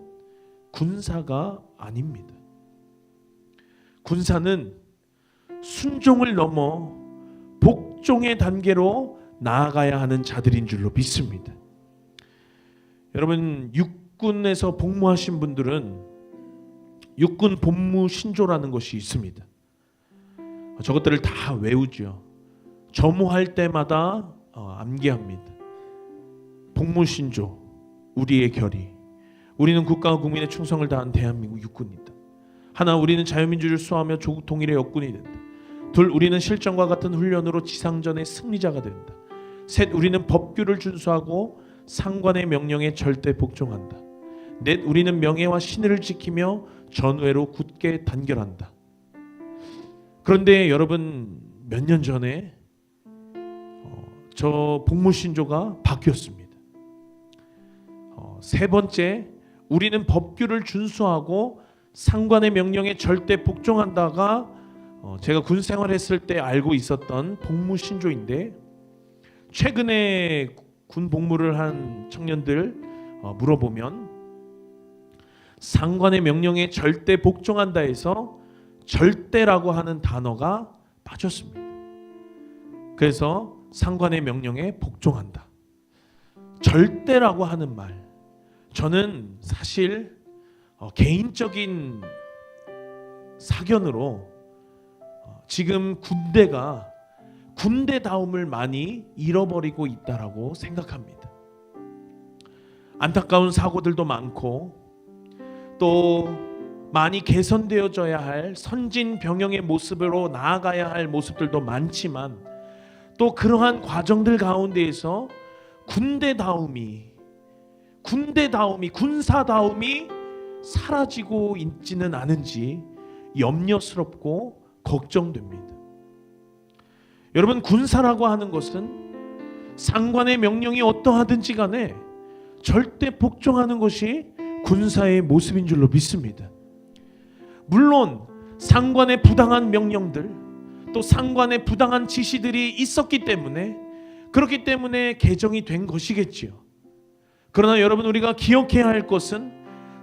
군사가 아닙니다. 군사는 순종을 넘어 복종의 단계로 나아가야 하는 자들인 줄로 믿습니다. 여러분 육군에서 복무하신 분들은 육군 복무 신조라는 것이 있습니다. 저것들을 다 외우죠. 점호할 때마다 암기합니다. 복무 신조, 우리의 결의. 우리는 국가와 국민의 충성을 다한 대한민국 육군이다. 하나, 우리는 자유민주주의를 수호하며 조국 통일의 역군이 된다. 둘, 우리는 실전과 같은 훈련으로 지상전의 승리자가 된다. 셋, 우리는 법규를 준수하고 상관의 명령에 절대 복종한다. 넷, 우리는 명예와 신의를 지키며 전우회로 굳게 단결한다. 그런데 여러분 몇 년 전에 저 복무신조가 바뀌었습니다. 세 번째, 우리는 법규를 준수하고 상관의 명령에 절대 복종한다가 제가 군 생활했을 때 알고 있었던 복무신조인데, 최근에 군 복무를 한 청년들 물어보면 상관의 명령에 절대 복종한다 해서 절대라고 하는 단어가 빠졌습니다. 그래서 상관의 명령에 복종한다. 절대라고 하는 말, 저는 사실 개인적인 사견으로 지금 군대가 군대다움을 많이 잃어버리고 있다라고 생각합니다. 안타까운 사고들도 많고 또 많이 개선되어져야 할 선진 병영의 모습으로 나아가야 할 모습들도 많지만 또 그러한 과정들 가운데에서 군대다움이 군사다움이 사라지고 있지는 않은지 염려스럽고 걱정됩니다. 여러분, 군사라고 하는 것은 상관의 명령이 어떠하든지 간에 절대 복종하는 것이 군사의 모습인 줄로 믿습니다. 물론 상관의 부당한 명령들, 또 상관의 부당한 지시들이 있었기 때문에, 그렇기 때문에 개정이 된 것이겠지요. 그러나 여러분, 우리가 기억해야 할 것은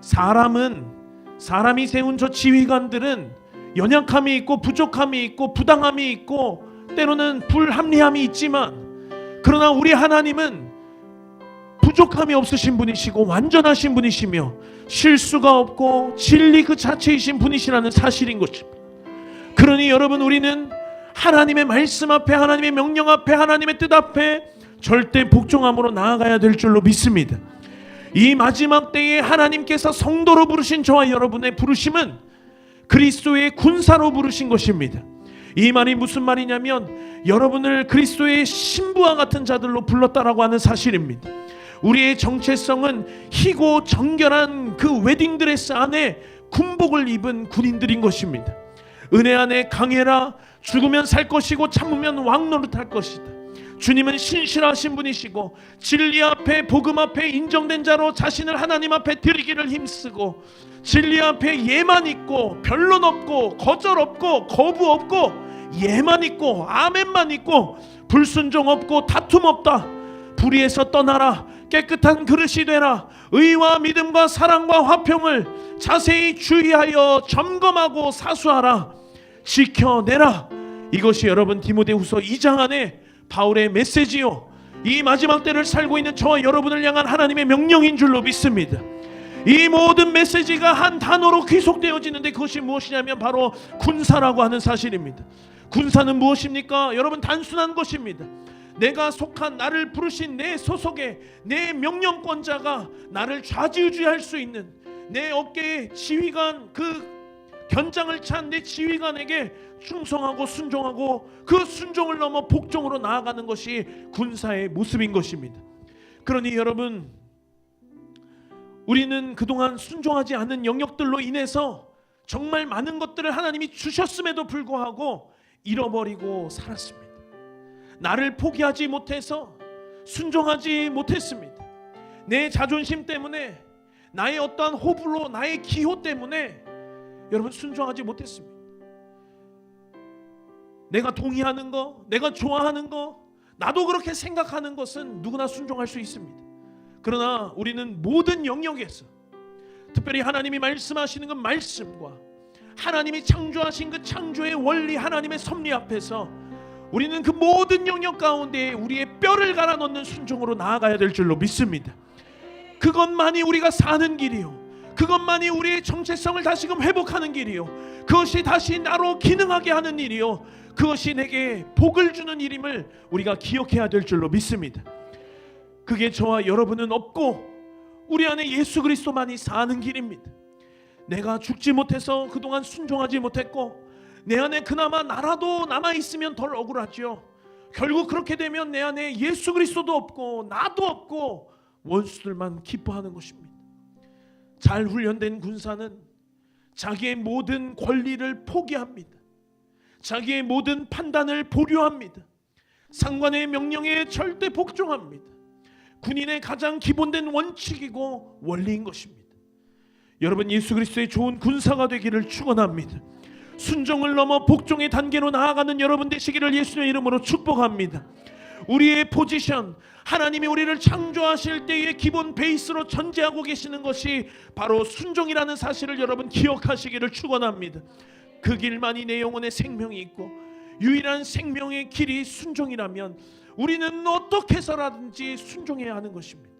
사람이 세운 저 지휘관들은 연약함이 있고 부족함이 있고 부당함이 있고 때로는 불합리함이 있지만, 그러나 우리 하나님은 부족함이 없으신 분이시고 완전하신 분이시며 실수가 없고 진리 그 자체이신 분이시라는 사실인 것입니다. 그러니 여러분, 우리는 하나님의 말씀 앞에, 하나님의 명령 앞에, 하나님의 뜻 앞에 절대 복종함으로 나아가야 될 줄로 믿습니다. 이 마지막 때에 하나님께서 성도로 부르신 저와 여러분의 부르심은 그리스도의 군사로 부르신 것입니다. 이 말이 무슨 말이냐면 여러분을 그리스도의 신부와 같은 자들로 불렀다라고 하는 사실입니다. 우리의 정체성은 희고 정결한 그 웨딩드레스 안에 군복을 입은 군인들인 것입니다. 은혜 안에 강해라. 죽으면 살 것이고 참으면 왕노릇할 것이다. 주님은 신실하신 분이시고 진리 앞에, 복음 앞에 인정된 자로 자신을 하나님 앞에 드리기를 힘쓰고, 진리 앞에 예만 있고 변론 없고 거절 없고 거부 없고 예만 있고 아멘만 있고 불순종 없고 다툼 없다. 불의에서 떠나라. 깨끗한 그릇이 되라. 의와 믿음과 사랑과 화평을 자세히 주의하여 점검하고 사수하라. 지켜내라. 이것이 여러분 디모데후서 2장 안에 바울의 메시지요, 이 마지막 때를 살고 있는 저와 여러분을 향한 하나님의 명령인 줄로 믿습니다. 이 모든 메시지가 한 단어로 귀속되어지는데 그것이 무엇이냐면 바로 군사라고 하는 사실입니다. 군사는 무엇입니까? 여러분, 단순한 것입니다. 내가 속한, 나를 부르신 내 소속의 내 명령권자가 나를 좌지우지할 수 있는, 내 어깨에 지휘관, 그 견장을 찬 내 지휘관에게 충성하고 순종하고 그 순종을 넘어 복종으로 나아가는 것이 군사의 모습인 것입니다. 그러니 여러분, 우리는 그동안 순종하지 않은 영역들로 인해서 정말 많은 것들을 하나님이 주셨음에도 불구하고 잃어버리고 살았습니다. 나를 포기하지 못해서 순종하지 못했습니다. 내 자존심 때문에, 나의 어떠한 호불호, 나의 기호 때문에 여러분 순종하지 못했습니다. 내가 동의하는 거, 내가 좋아하는 거, 나도 그렇게 생각하는 것은 누구나 순종할 수 있습니다. 그러나 우리는 모든 영역에서, 특별히 하나님이 말씀하시는 그 말씀과 하나님이 창조하신 그 창조의 원리, 하나님의 섭리 앞에서 우리는 그 모든 영역 가운데 우리의 뼈를 갈아 넣는 순종으로 나아가야 될 줄로 믿습니다. 그것만이 우리가 사는 길이요, 그것만이 우리의 정체성을 다시금 회복하는 길이요, 그것이 다시 나로 기능하게 하는 일이요, 그것이 내게 복을 주는 일임을 우리가 기억해야 될 줄로 믿습니다. 그게 저와 여러분은 없고 우리 안에 예수 그리스도만이 사는 길입니다. 내가 죽지 못해서 그동안 순종하지 못했고 내 안에 그나마 나라도 남아있으면 덜 억울하죠. 결국 그렇게 되면 내 안에 예수 그리스도도 없고 나도 없고 원수들만 기뻐하는 것입니다. 잘 훈련된 군사는 자기의 모든 권리를 포기합니다. 자기의 모든 판단을 보류합니다. 상관의 명령에 절대 복종합니다. 군인의 가장 기본된 원칙이고 원리인 것입니다. 여러분, 예수 그리스도의 좋은 군사가 되기를 축원합니다. 순종을 넘어 복종의 단계로 나아가는 여러분 되시기를 예수님의 이름으로 축복합니다. 우리의 포지션, 하나님이 우리를 창조하실 때의 기본 베이스로 전제하고 계시는 것이 바로 순종이라는 사실을 여러분 기억하시기를 축원합니다. 그 길만이 내 영혼의 생명이 있고 유일한 생명의 길이 순종이라면 우리는 어떻게 해서라든지 순종해야 하는 것입니다.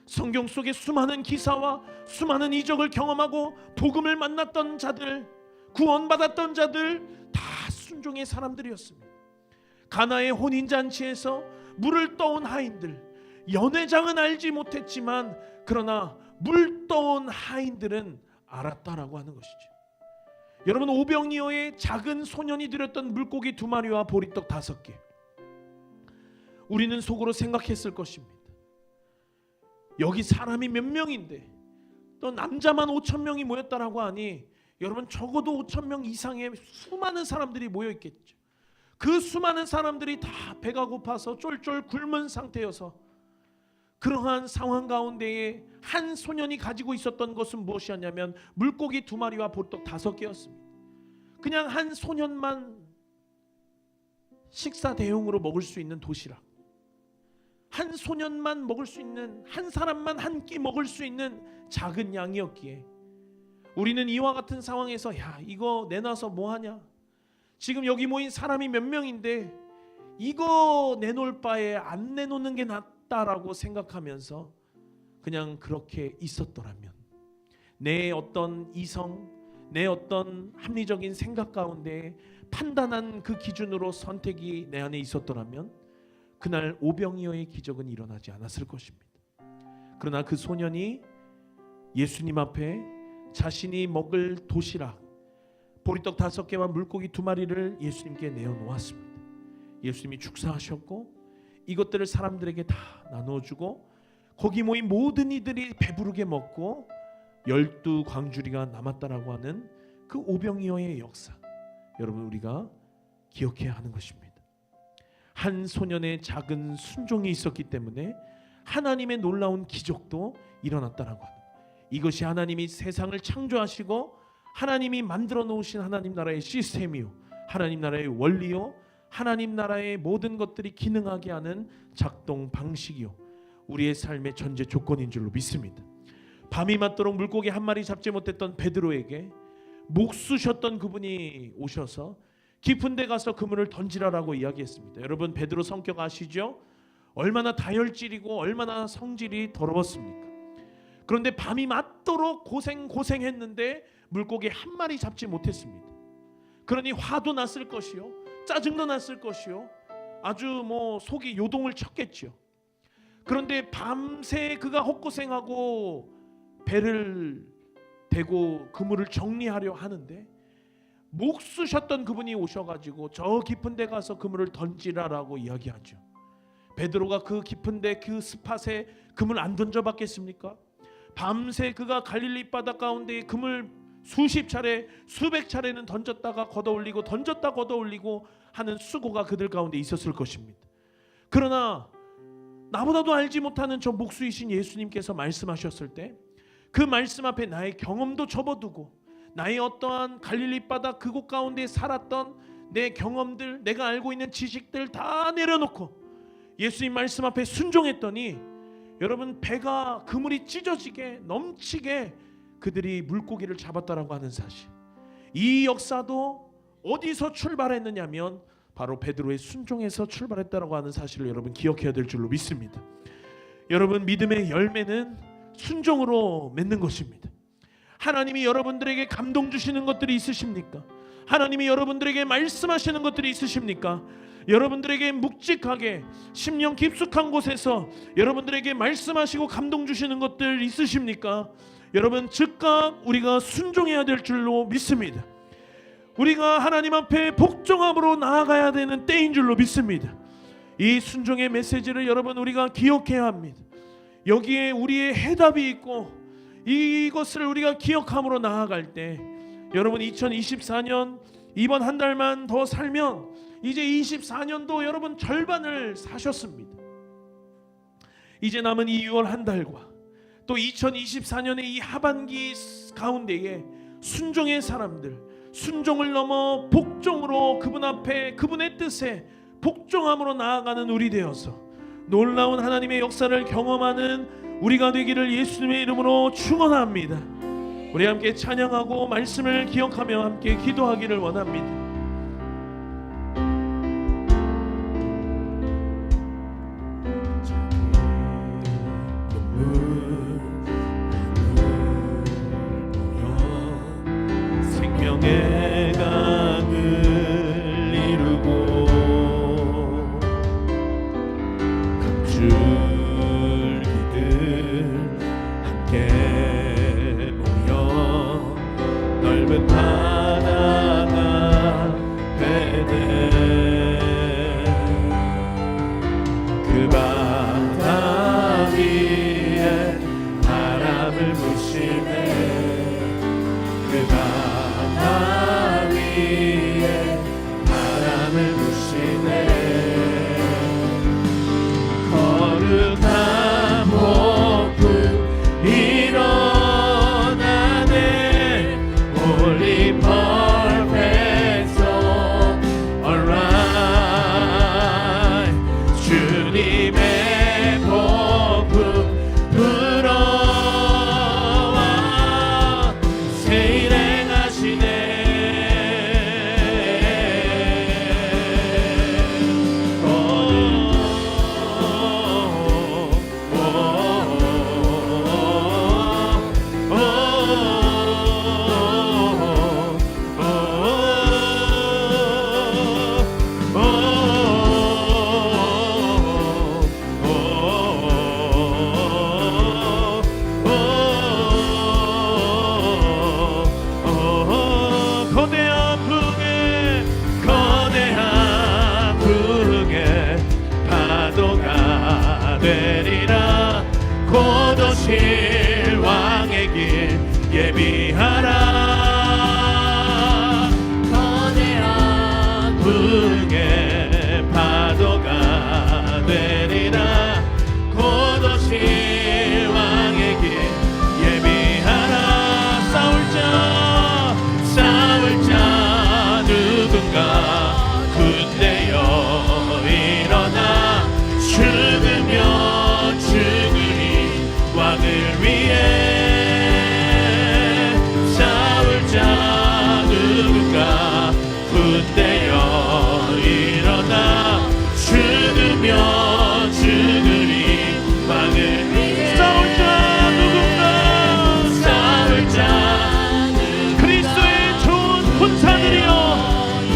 성경 속의 수많은 기사와 수많은 이적을 경험하고 복음을 만났던 자들, 구원받았던 자들 다 순종의 사람들이었습니다. 가나의 혼인잔치에서 물을 떠온 하인들, 연회장은 알지 못했지만 그러나 물 떠온 하인들은 알았다라고 하는 것이죠. 여러분, 오병이어의 작은 소년이 드렸던 물고기 2마리와 보리떡 5개, 우리는 속으로 생각했을 것입니다. 여기 사람이 몇 명인데 또 남자만 5,000명이 모였다라고 하니 여러분, 적어도 5,000명 이상의 수많은 사람들이 모여있겠죠. 그 수많은 사람들이 다 배가 고파서 쫄쫄 굶은 상태여서 그러한 상황 가운데에 한 소년이 가지고 있었던 것은 무엇이었냐면 물고기 2마리와 보리떡 5개였습니다. 그냥 한 소년만 식사 대용으로 먹을 수 있는 도시락, 한 소년만 먹을 수 있는, 한 사람만 한 끼 먹을 수 있는 작은 양이었기에 우리는 이와 같은 상황에서 야, 이거 내놔서 뭐하냐, 지금 여기 모인 사람이 몇 명인데 이거 내놓을 바에 안 내놓는 게 낫다라고 생각하면서 그냥 그렇게 있었더라면, 내 어떤 이성, 내 어떤 합리적인 생각 가운데 판단한 그 기준으로 선택이 내 안에 있었더라면 그날 오병이어의 기적은 일어나지 않았을 것입니다. 그러나 그 소년이 예수님 앞에 자신이 먹을 도시락, 보리떡 5개와 물고기 2마리를 예수님께 내어놓았습니다. 예수님이 축사하셨고 이것들을 사람들에게 다 나눠주고 거기 모인 모든 이들이 배부르게 먹고 12광주리가 남았다라고 하는 그 오병이어의 역사, 여러분 우리가 기억해야 하는 것입니다. 한 소년의 작은 순종이 있었기 때문에 하나님의 놀라운 기적도 일어났다라고 하는, 이것이 하나님이 세상을 창조하시고 하나님이 만들어 놓으신 하나님 나라의 시스템이요, 하나님 나라의 원리요, 하나님 나라의 모든 것들이 기능하게 하는 작동 방식이요, 우리의 삶의 전제 조건인 줄로 믿습니다. 밤이 맞도록 물고기 한 마리 잡지 못했던 베드로에게 목수셨던 그분이 오셔서 깊은 데 가서 그물을 던지라라고 이야기했습니다. 여러분, 베드로 성격 아시죠? 얼마나 다혈질이고 얼마나 성질이 더러웠습니까? 그런데 밤이 맞도록 고생했는데 물고기 한 마리 잡지 못했습니다. 그러니 화도 났을 것이요, 짜증도 났을 것이요, 아주 속이 요동을 쳤겠죠. 그런데 밤새 그가 헛고생하고 배를 대고 그물을 정리하려 하는데 목수셨던 그분이 오셔가지고 저 깊은 데 가서 그물을 던지라라고 이야기하죠. 베드로가 그 깊은 데 그 스팟에 그물 안 던져봤겠습니까? 밤새 그가 갈릴리 바다 가운데 그물 수십 차례 수백 차례는 던졌다가 걷어올리고 던졌다 걷어올리고 하는 수고가 그들 가운데 있었을 것입니다. 그러나 나보다도 알지 못하는 저 목수이신 예수님께서 말씀하셨을 때 그 말씀 앞에 나의 경험도 접어두고 나의 어떠한 갈릴리 바다 그곳 가운데 살았던 내 경험들, 내가 알고 있는 지식들 다 내려놓고 예수님 말씀 앞에 순종했더니 여러분, 배가 그물이 찢어지게 넘치게 그들이 물고기를 잡았다라고 하는 사실, 이 역사도 어디서 출발했느냐면 바로 베드로의 순종에서 출발했다라고 하는 사실을 여러분 기억해야 될 줄로 믿습니다. 여러분, 믿음의 열매는 순종으로 맺는 것입니다. 하나님이 여러분들에게 감동 주시는 것들이 있으십니까? 하나님이 여러분들에게 말씀하시는 것들이 있으십니까? 여러분들에게 묵직하게 심령 깊숙한 곳에서 여러분들에게 말씀하시고 감동 주시는 것들 있으십니까? 여러분, 즉각 우리가 순종해야 될 줄로 믿습니다. 우리가 하나님 앞에 복종함으로 나아가야 되는 때인 줄로 믿습니다. 이 순종의 메시지를 여러분 우리가 기억해야 합니다. 여기에 우리의 해답이 있고 이것을 우리가 기억함으로 나아갈 때 여러분, 2024년 이번 한 달만 더 살면 이제 24년도 여러분 절반을 사셨습니다. 이제 남은 이 6월 한 달과 또 2024년의 이 하반기 가운데에 순종의 사람들, 순종을 넘어 복종으로 그분 앞에 그분의 뜻에 복종함으로 나아가는 우리 되어서 놀라운 하나님의 역사를 경험하는 우리가 되기를 예수님의 이름으로 축원합니다. 우리 함께 찬양하고 말씀을 기억하며 함께 기도하기를 원합니다. 생명의 강을 이루고 줄기들 함께 모여 넓은 바다가 되네. 그 바다 위에 바람을 부시네. 그 바다 위에 바람을 부시네. 거룩한 복음 일어나네. Holy perfect soul, alright. 주님의 복음 불어와 새 일행하시네. 거대한 풍에 파도가 되리라. 곧 오실 왕의 길 예비하라. 거대한 풍에 파도가 되리라. 곧 오실 왕의 길 예비하라. 싸울 자 누군가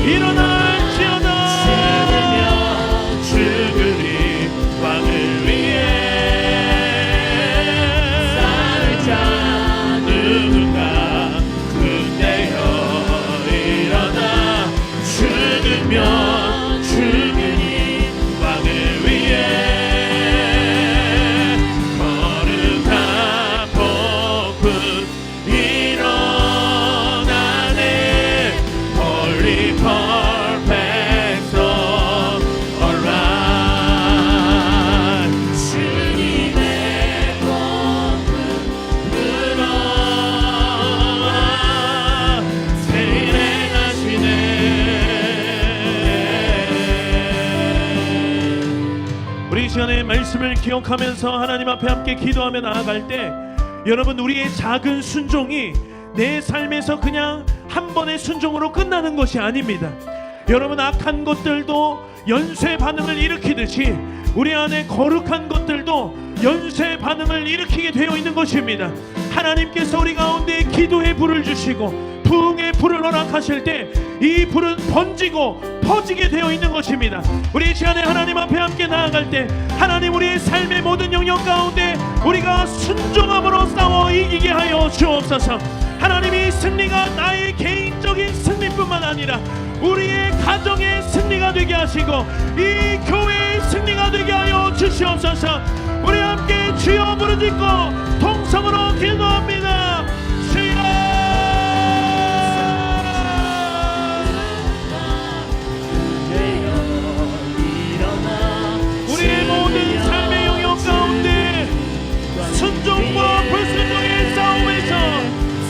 일어날지어다. 죽으리 왕을 위해 싸울 자 누군가 그대여 일어나 죽으면 죽으니 왕을 위해 거룩한 복음 일어나네. Holy perfect song, alright. 주님의 복음 불어와 세례하시네. 우리 이 시간에 말씀을 기억하면서 하나님 앞에 함께 기도하며 나아갈 때, 여러분, 우리의 작은 순종이 내 삶에서 그냥 한 번의 순종으로 끝나는 것이 아닙니다. 여러분, 악한 것들도 연쇄 반응을 일으키듯이 우리 안에 거룩한 것들도 연쇄 반응을 일으키게 되어 있는 것입니다. 하나님께서 우리 가운데 기도의 불을 주시고 부흥의 불을 허락하실 때 이 불은 번지고 퍼지게 되어 있는 것입니다. 우리 이 시간에 하나님 앞에 함께 나아갈 때, 하나님, 우리의 삶의 모든 영역 가운데 우리가 순종함으로 싸워 이기게 하여 주옵소서. 하나님이 승리가 나의 개인적인 승리뿐만 아니라 우리의 가정의 승리가 되게 하시고 이 교회의 승리가 되게 하여 주시옵소서. 우리 함께 주여 부르짖고 통성으로 기도합니다. 주여. 우리의 모든 삶의 영역 가운데 순종과 불순종의 싸움에서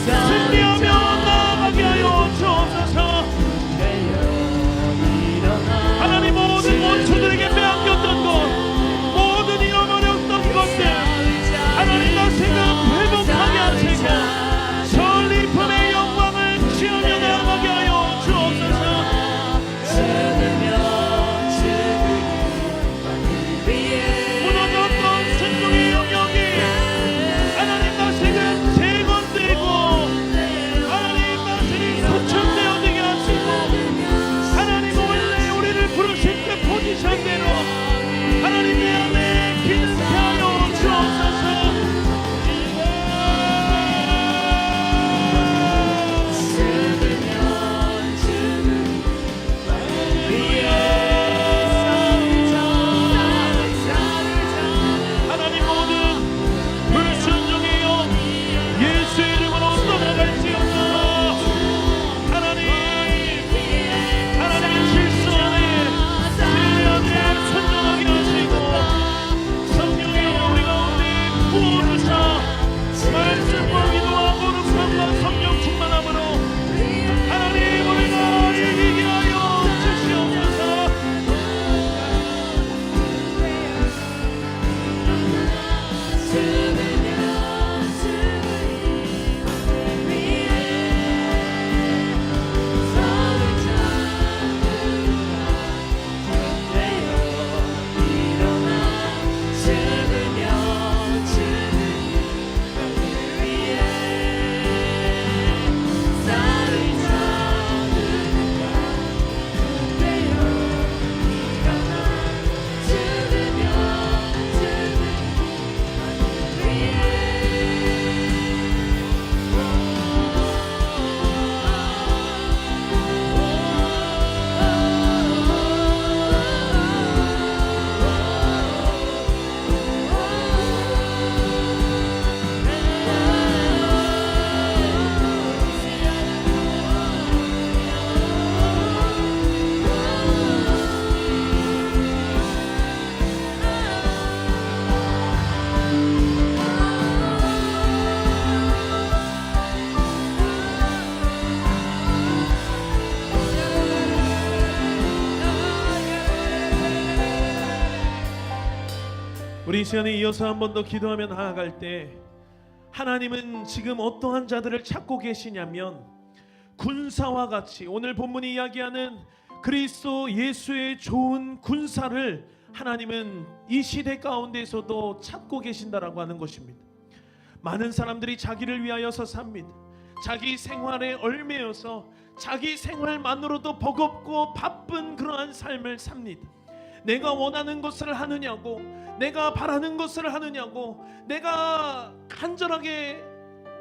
승리하며 나아가게 하여 주옵소서. 하나님, 모든 원수들에게 빼앗겼던 것, 모든 잃어버렸던 것들 하나님 다시금 회복하게 하시고 전리품의 영광을 취하며 나아가게 하여 주옵소서. 무너졌던 순종의 영역이 하나님 다시금 재건되고 하나님 다시금 소천되어 되게 하시고 하나님 원래 우리를 부르신 그 포지션대로 하나님 내 안에 기능케 하여 주옵소서. 하나님, 모든 불순종의 영 예수의 이름으로 떠나갈지어다. 하나님의 실수 안에 세례하게 순종하게 하시고 성령의 우리 가운데 부어주사 말씀과 기도와 거룩함과 성령 충만함으로 하나님 우리가 이기게 하여 주시옵소서. 우리 이 시간에 이어서 한 번 더 기도하며 나아갈 때, 하나님은 지금 어떠한 자들을 찾고 계시냐면 군사와 같이 오늘 본문이 이야기하는 그리스도 예수의 좋은 군사를 하나님은 이 시대 가운데에서도 찾고 계신다라고 하는 것입니다. 많은 사람들이 자기를 위하여서 삽니다. 자기 생활에 얽매여서 자기 생활만으로도 버겁고 바쁜 그러한 삶을 삽니다. 내가 원하는 것을 하느냐고, 내가 바라는 것을 하느냐고, 내가 간절하게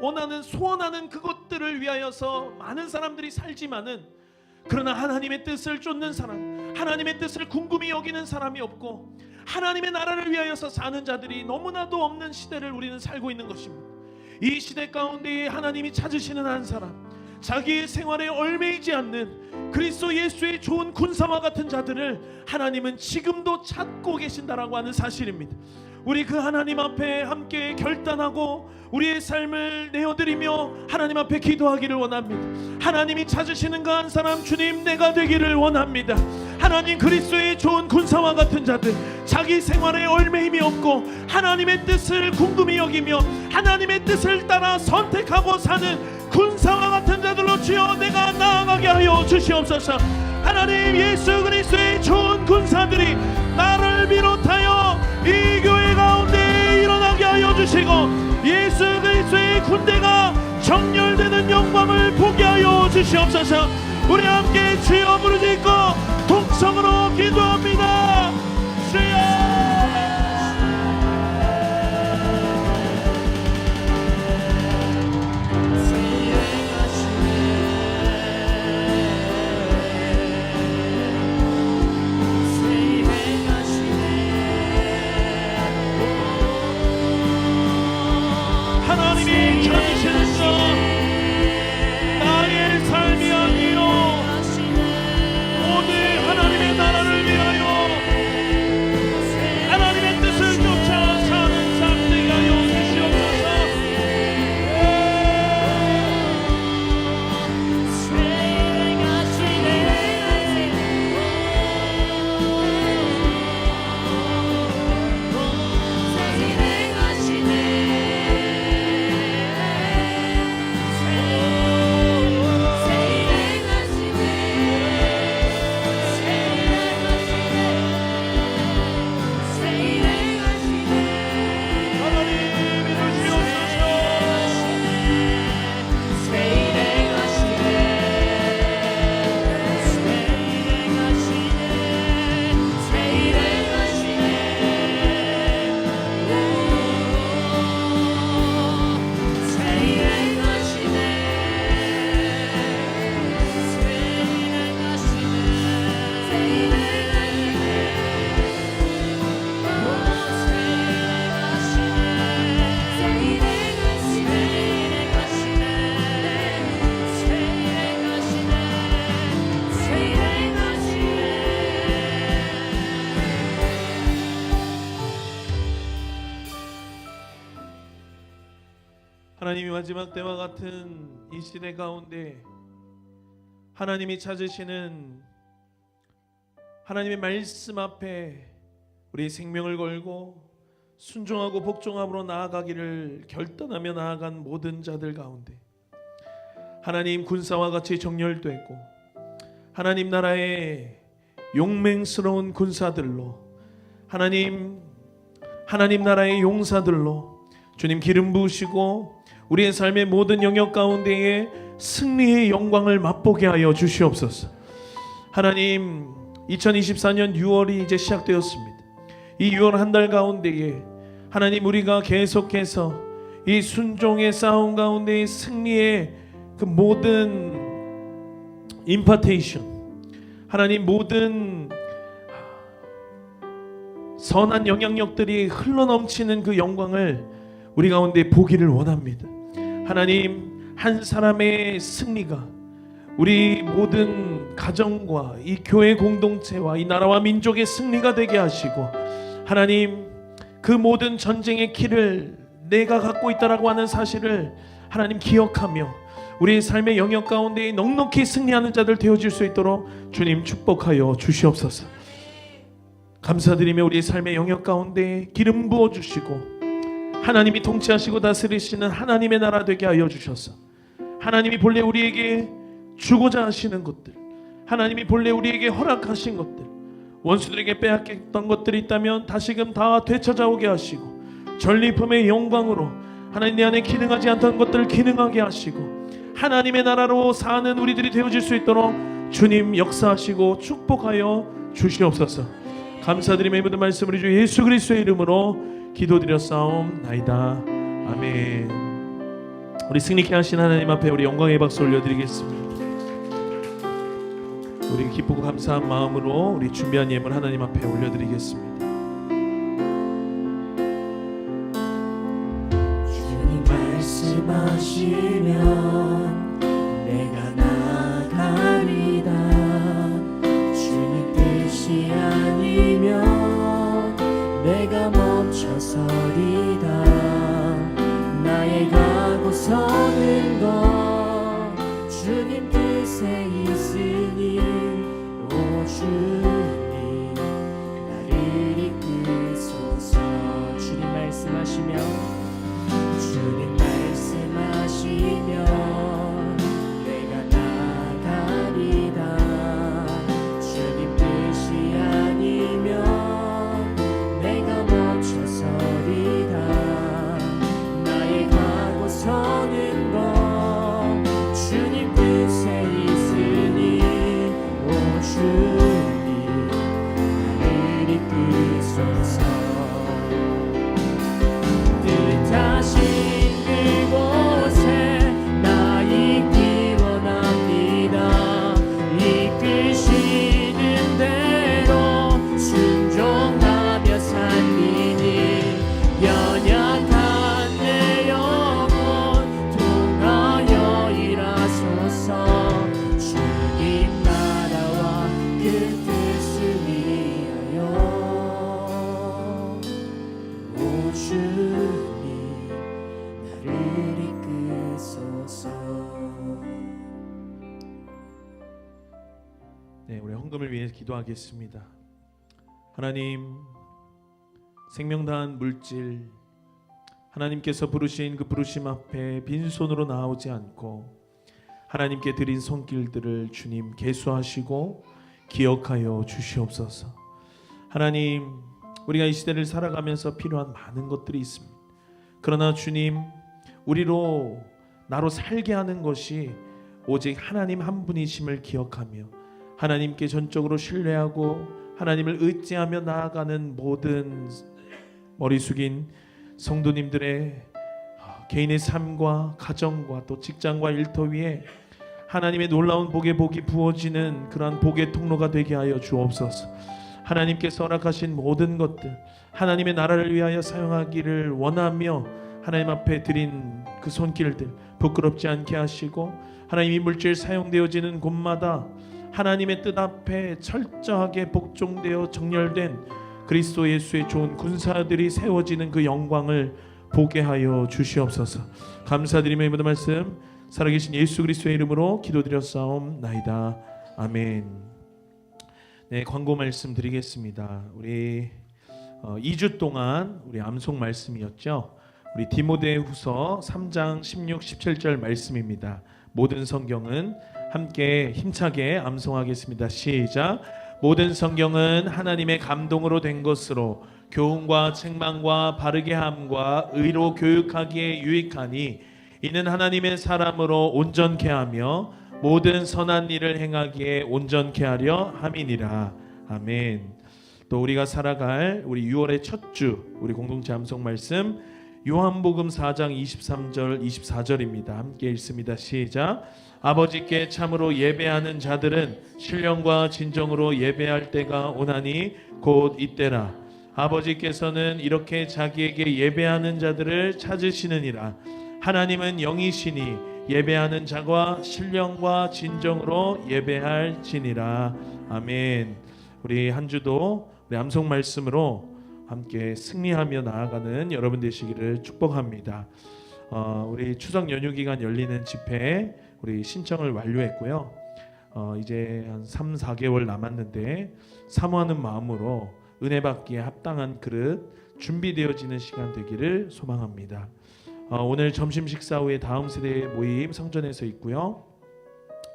원하는 소원하는 그것들을 위하여서 많은 사람들이 살지만은, 그러나 하나님의 뜻을 쫓는 사람, 하나님의 뜻을 궁금히 여기는 사람이 없고 하나님의 나라를 위하여서 사는 자들이 너무나도 없는 시대를 우리는 살고 있는 것입니다. 이 시대 가운데에 하나님이 찾으시는 한 사람, 자기의 생활에 얽매이지 않는 그리스도 예수의 좋은 군사와 같은 자들을 하나님은 지금도 찾고 계신다라고 하는 사실입니다. 우리 그 하나님 앞에 함께 결단하고 우리의 삶을 내어드리며 하나님 앞에 기도하기를 원합니다. 하나님이 찾으시는 그 한 사람, 주님 내가 되기를 원합니다. 하나님, 그리스도의 좋은 군사와 같은 자들, 자기 생활에 얽매임이 없고 하나님의 뜻을 궁금히 여기며 하나님의 뜻을 따라 선택하고 사는 군사와 같은 자들로 주여 내가 나아가게 하여 주시옵소서. 하나님, 예수 그리스도의 좋은 군사들이 나를 비롯하여 이 교회 가운데 일어나게 하여 주시고 예수 그리스도의 군대가 정렬되는 영광을 보게 하여 주시옵소서. 우리 함께 주여 부르짖고 통성으로 기도합니다. 주여. 하나님이 찾으시는 것, 나의 삶이 아니요 오늘 하나님의 나라를 위하여 하나님의 뜻을 쫓아 사는 삶 되게 하여 주시옵소서. 하나님이 마지막 때와 같은 이 시대 가운데 하나님이 찾으시는 하나님의 말씀 앞에 우리 생명을 걸고 순종하고 복종함으로 나아가기를 결단하며 나아간 모든 자들 가운데 하나님 군사와 같이 정렬되고 하나님 나라의 용맹스러운 군사들로 하나님 나라의 용사들로 주님 기름 부으시고 우리의 삶의 모든 영역 가운데에 승리의 영광을 맛보게 하여 주시옵소서. 하나님, 2024년 6월이 이제 시작되었습니다. 이 6월 한 달 가운데에 하나님, 우리가 계속해서 이 순종의 싸움 가운데의 승리의 그 모든 임파테이션, 하나님 모든 선한 영향력들이 흘러넘치는 그 영광을 우리 가운데 보기를 원합니다. 하나님, 한 사람의 승리가 우리 모든 가정과 이 교회 공동체와 이 나라와 민족의 승리가 되게 하시고 하나님, 그 모든 전쟁의 키를 내가 갖고 있다라고 하는 사실을 하나님 기억하며 우리의 삶의 영역 가운데 넉넉히 승리하는 자들 되어질 수 있도록 주님 축복하여 주시옵소서. 감사드리며 우리의 삶의 영역 가운데 기름 부어주시고 하나님이 통치하시고 다스리시는 하나님의 나라 되게 하여 주셔서 하나님이 본래 우리에게 주고자 하시는 것들, 하나님이 본래 우리에게 허락하신 것들, 원수들에게 빼앗겼던 것들이 있다면 다시금 다 되찾아오게 하시고 전리품의 영광으로 하나님 내 안에 기능하지 않던 것들을 기능하게 하시고 하나님의 나라로 사는 우리들이 되어질 수 있도록 주님 역사하시고 축복하여 주시옵소서. 감사드리며 이 모든 말씀을 주 예수 그리스도의 이름으로 기도드렸사옵나이다. 아멘. 우리 승리케 하신 하나님 앞에 우리 영광의 박수 올려드리겠습니다. 우리 기쁘고 감사한 마음으로 우리 준비한 예물 하나님 앞에 올려드리겠습니다. 주님 말씀하시면 내가 나가리다. 주님 뜻이 아니면 내가 멈춰서리다. 나의 가고 서는 것 주님 뜻에 있으니 오 주님 나를 이끄소서. 주님 말씀하시면 내가 나가리다. 주님 뜻이 아니면 내가 멈춰서리다. 나의 가고 서는 것 주님 뜻에 있으니 오 주님 나를 이끄소서. 뜻하신 그곳에 나 있기 원합니다. 이끄시는 대로 순종하며 살리니 연약한 내 영혼 통하여 일하소서. 주님 나라와 그 뜻을 위하여 오 주님 나를 이끄소서. 네, 우리 헌금을 위해 기도하겠습니다. 하나님, 생명다한 물질, 하나님께서 부르신 그 부르심 앞에 빈손으로 나오지 않고 하나님께 드린 손길들을 주님 계수하시고 기억하여 주시옵소서. 하나님, 우리가 이 시대를 살아가면서 필요한 많은 것들이 있습니다. 그러나 주님, 우리로 나로 살게 하는 것이 오직 하나님 한 분이심을 기억하며 하나님께 전적으로 신뢰하고 하나님을 의지하며 나아가는 모든 머리 숙인 성도님들의 개인의 삶과 가정과 또 직장과 일터 위에 하나님의 놀라운 복의 복이 부어지는 그러한 복의 통로가 되게 하여 주옵소서. 하나님께서 허락하신 모든 것들 하나님의 나라를 위하여 사용하기를 원하며 하나님 앞에 드린 그 손길들 부끄럽지 않게 하시고 하나님이 물질 사용되어지는 곳마다 하나님의 뜻 앞에 철저하게 복종되어 정렬된 그리스도 예수의 좋은 군사들이 세워지는 그 영광을 보게 하여 주시옵소서. 감사드리며 이 모든 말씀 살아계신 예수 그리스도의 이름으로 기도드렸사옵나이다. 아멘. 네, 광고 말씀 드리겠습니다. 우리 2주 동안 우리 암송 말씀이었죠. 우리 디모데후서 3장 16, 17절 말씀입니다. 모든 성경은 함께 힘차게 암송하겠습니다. 시작. 모든 성경은 하나님의 감동으로 된 것으로 교훈과 책망과 바르게 함과 의로 교육하기에 유익하니 이는 하나님의 사람으로 온전케 하며 모든 선한 일을 행하기에 온전케 하려 함이니라. 아멘. 또 우리가 살아갈 우리 6월의 첫 주 우리 공동체 암송 말씀 요한복음 4장 23절 24절입니다. 함께 읽습니다. 시작. 아버지께 참으로 예배하는 자들은 신령과 진정으로 예배할 때가 오나니 곧 이때라. 아버지께서는 이렇게 자기에게 예배하는 자들을 찾으시느니라. 하나님은 영이시니 예배하는 자가 신령과 진정으로 예배할지니라. 아멘. 우리 한 주도 우리 암송 말씀으로 함께 승리하며 나아가는 여러분 되시기를 축복합니다. 우리 추석 연휴 기간 열리는 집회 우리 신청을 완료했고요. 이제 한 3, 4개월 남았는데 사모하는 마음으로 은혜 받기에 합당한 그릇 준비되어지는 시간 되기를 소망합니다. 오늘 점심 식사 후에 다음 세대 모임 성전에서 있고요.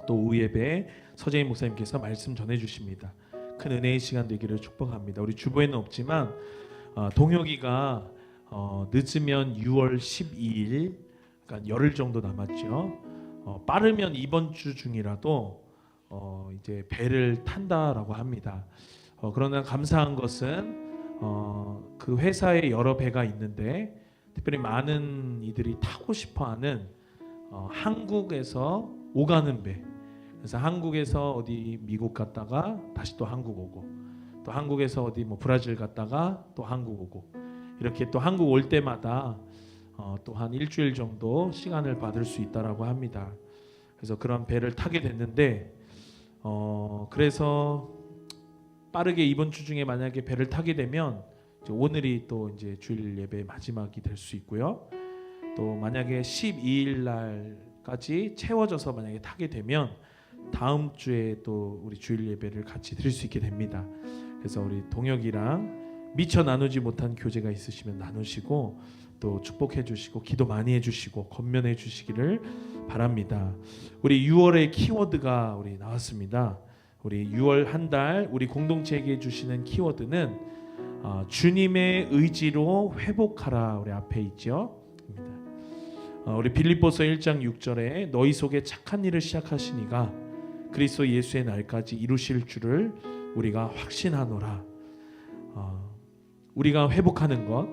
또 오후 예배 서재인 목사님께서 말씀 전해주십니다. 큰 은혜의 시간 되기를 축복합니다. 우리 주보에는 없지만 동혁이가 늦으면 6월 12일 그러니까 열흘 정도 남았죠. 빠르면 이번 주 중이라도 이제 배를 탄다라고 합니다. 그러나 감사한 것은 그 회사에 여러 배가 있는데 특별히 많은 이들이 타고 싶어하는 한국에서 오가는 배. 그래서 한국에서 어디 미국 갔다가 다시 또 한국 오고, 또 한국에서 어디 뭐 브라질 갔다가 또 한국 오고, 이렇게 또 한국 올 때마다 또 한 일주일 정도 시간을 받을 수 있다라고 합니다. 그래서 그런 배를 타게 됐는데 그래서 빠르게 이번 주 중에 만약에 배를 타게 되면 이제 오늘이 또 이제 주일 예배 마지막이 될 수 있고요. 또 만약에 12일 날까지 채워져서 만약에 타게 되면 다음 주에 또 우리 주일 예배를 같이 드릴 수 있게 됩니다. 그래서 우리 동혁이랑 미처 나누지 못한 교제가 있으시면 나누시고 또 축복해 주시고 기도 많이 해 주시고 권면해 주시기를 바랍니다. 우리 6월의 키워드가 우리 나왔습니다. 우리 6월 한 달 우리 공동체에게 주시는 키워드는 주님의 의지로 회복하라. 우리 앞에 있죠. 우리 빌립보서 1장 6절에 너희 속에 착한 일을 시작하신 이가 그리스도 예수의 날까지 이루실 줄을 우리가 확신하노라. 우리가 회복하는 것,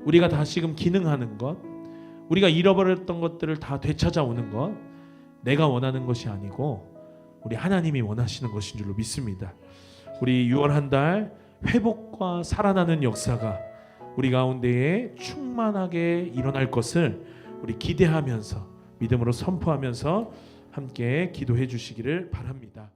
우리가 다시금 기능하는 것, 우리가 잃어버렸던 것들을 다 되찾아오는 것, 내가 원하는 것이 아니고 우리 하나님이 원하시는 것인 줄로 믿습니다. 우리 6월 한 달 회복과 살아나는 역사가 우리 가운데에 충만하게 일어날 것을 우리 기대하면서 믿음으로 선포하면서 함께 기도해 주시기를 바랍니다.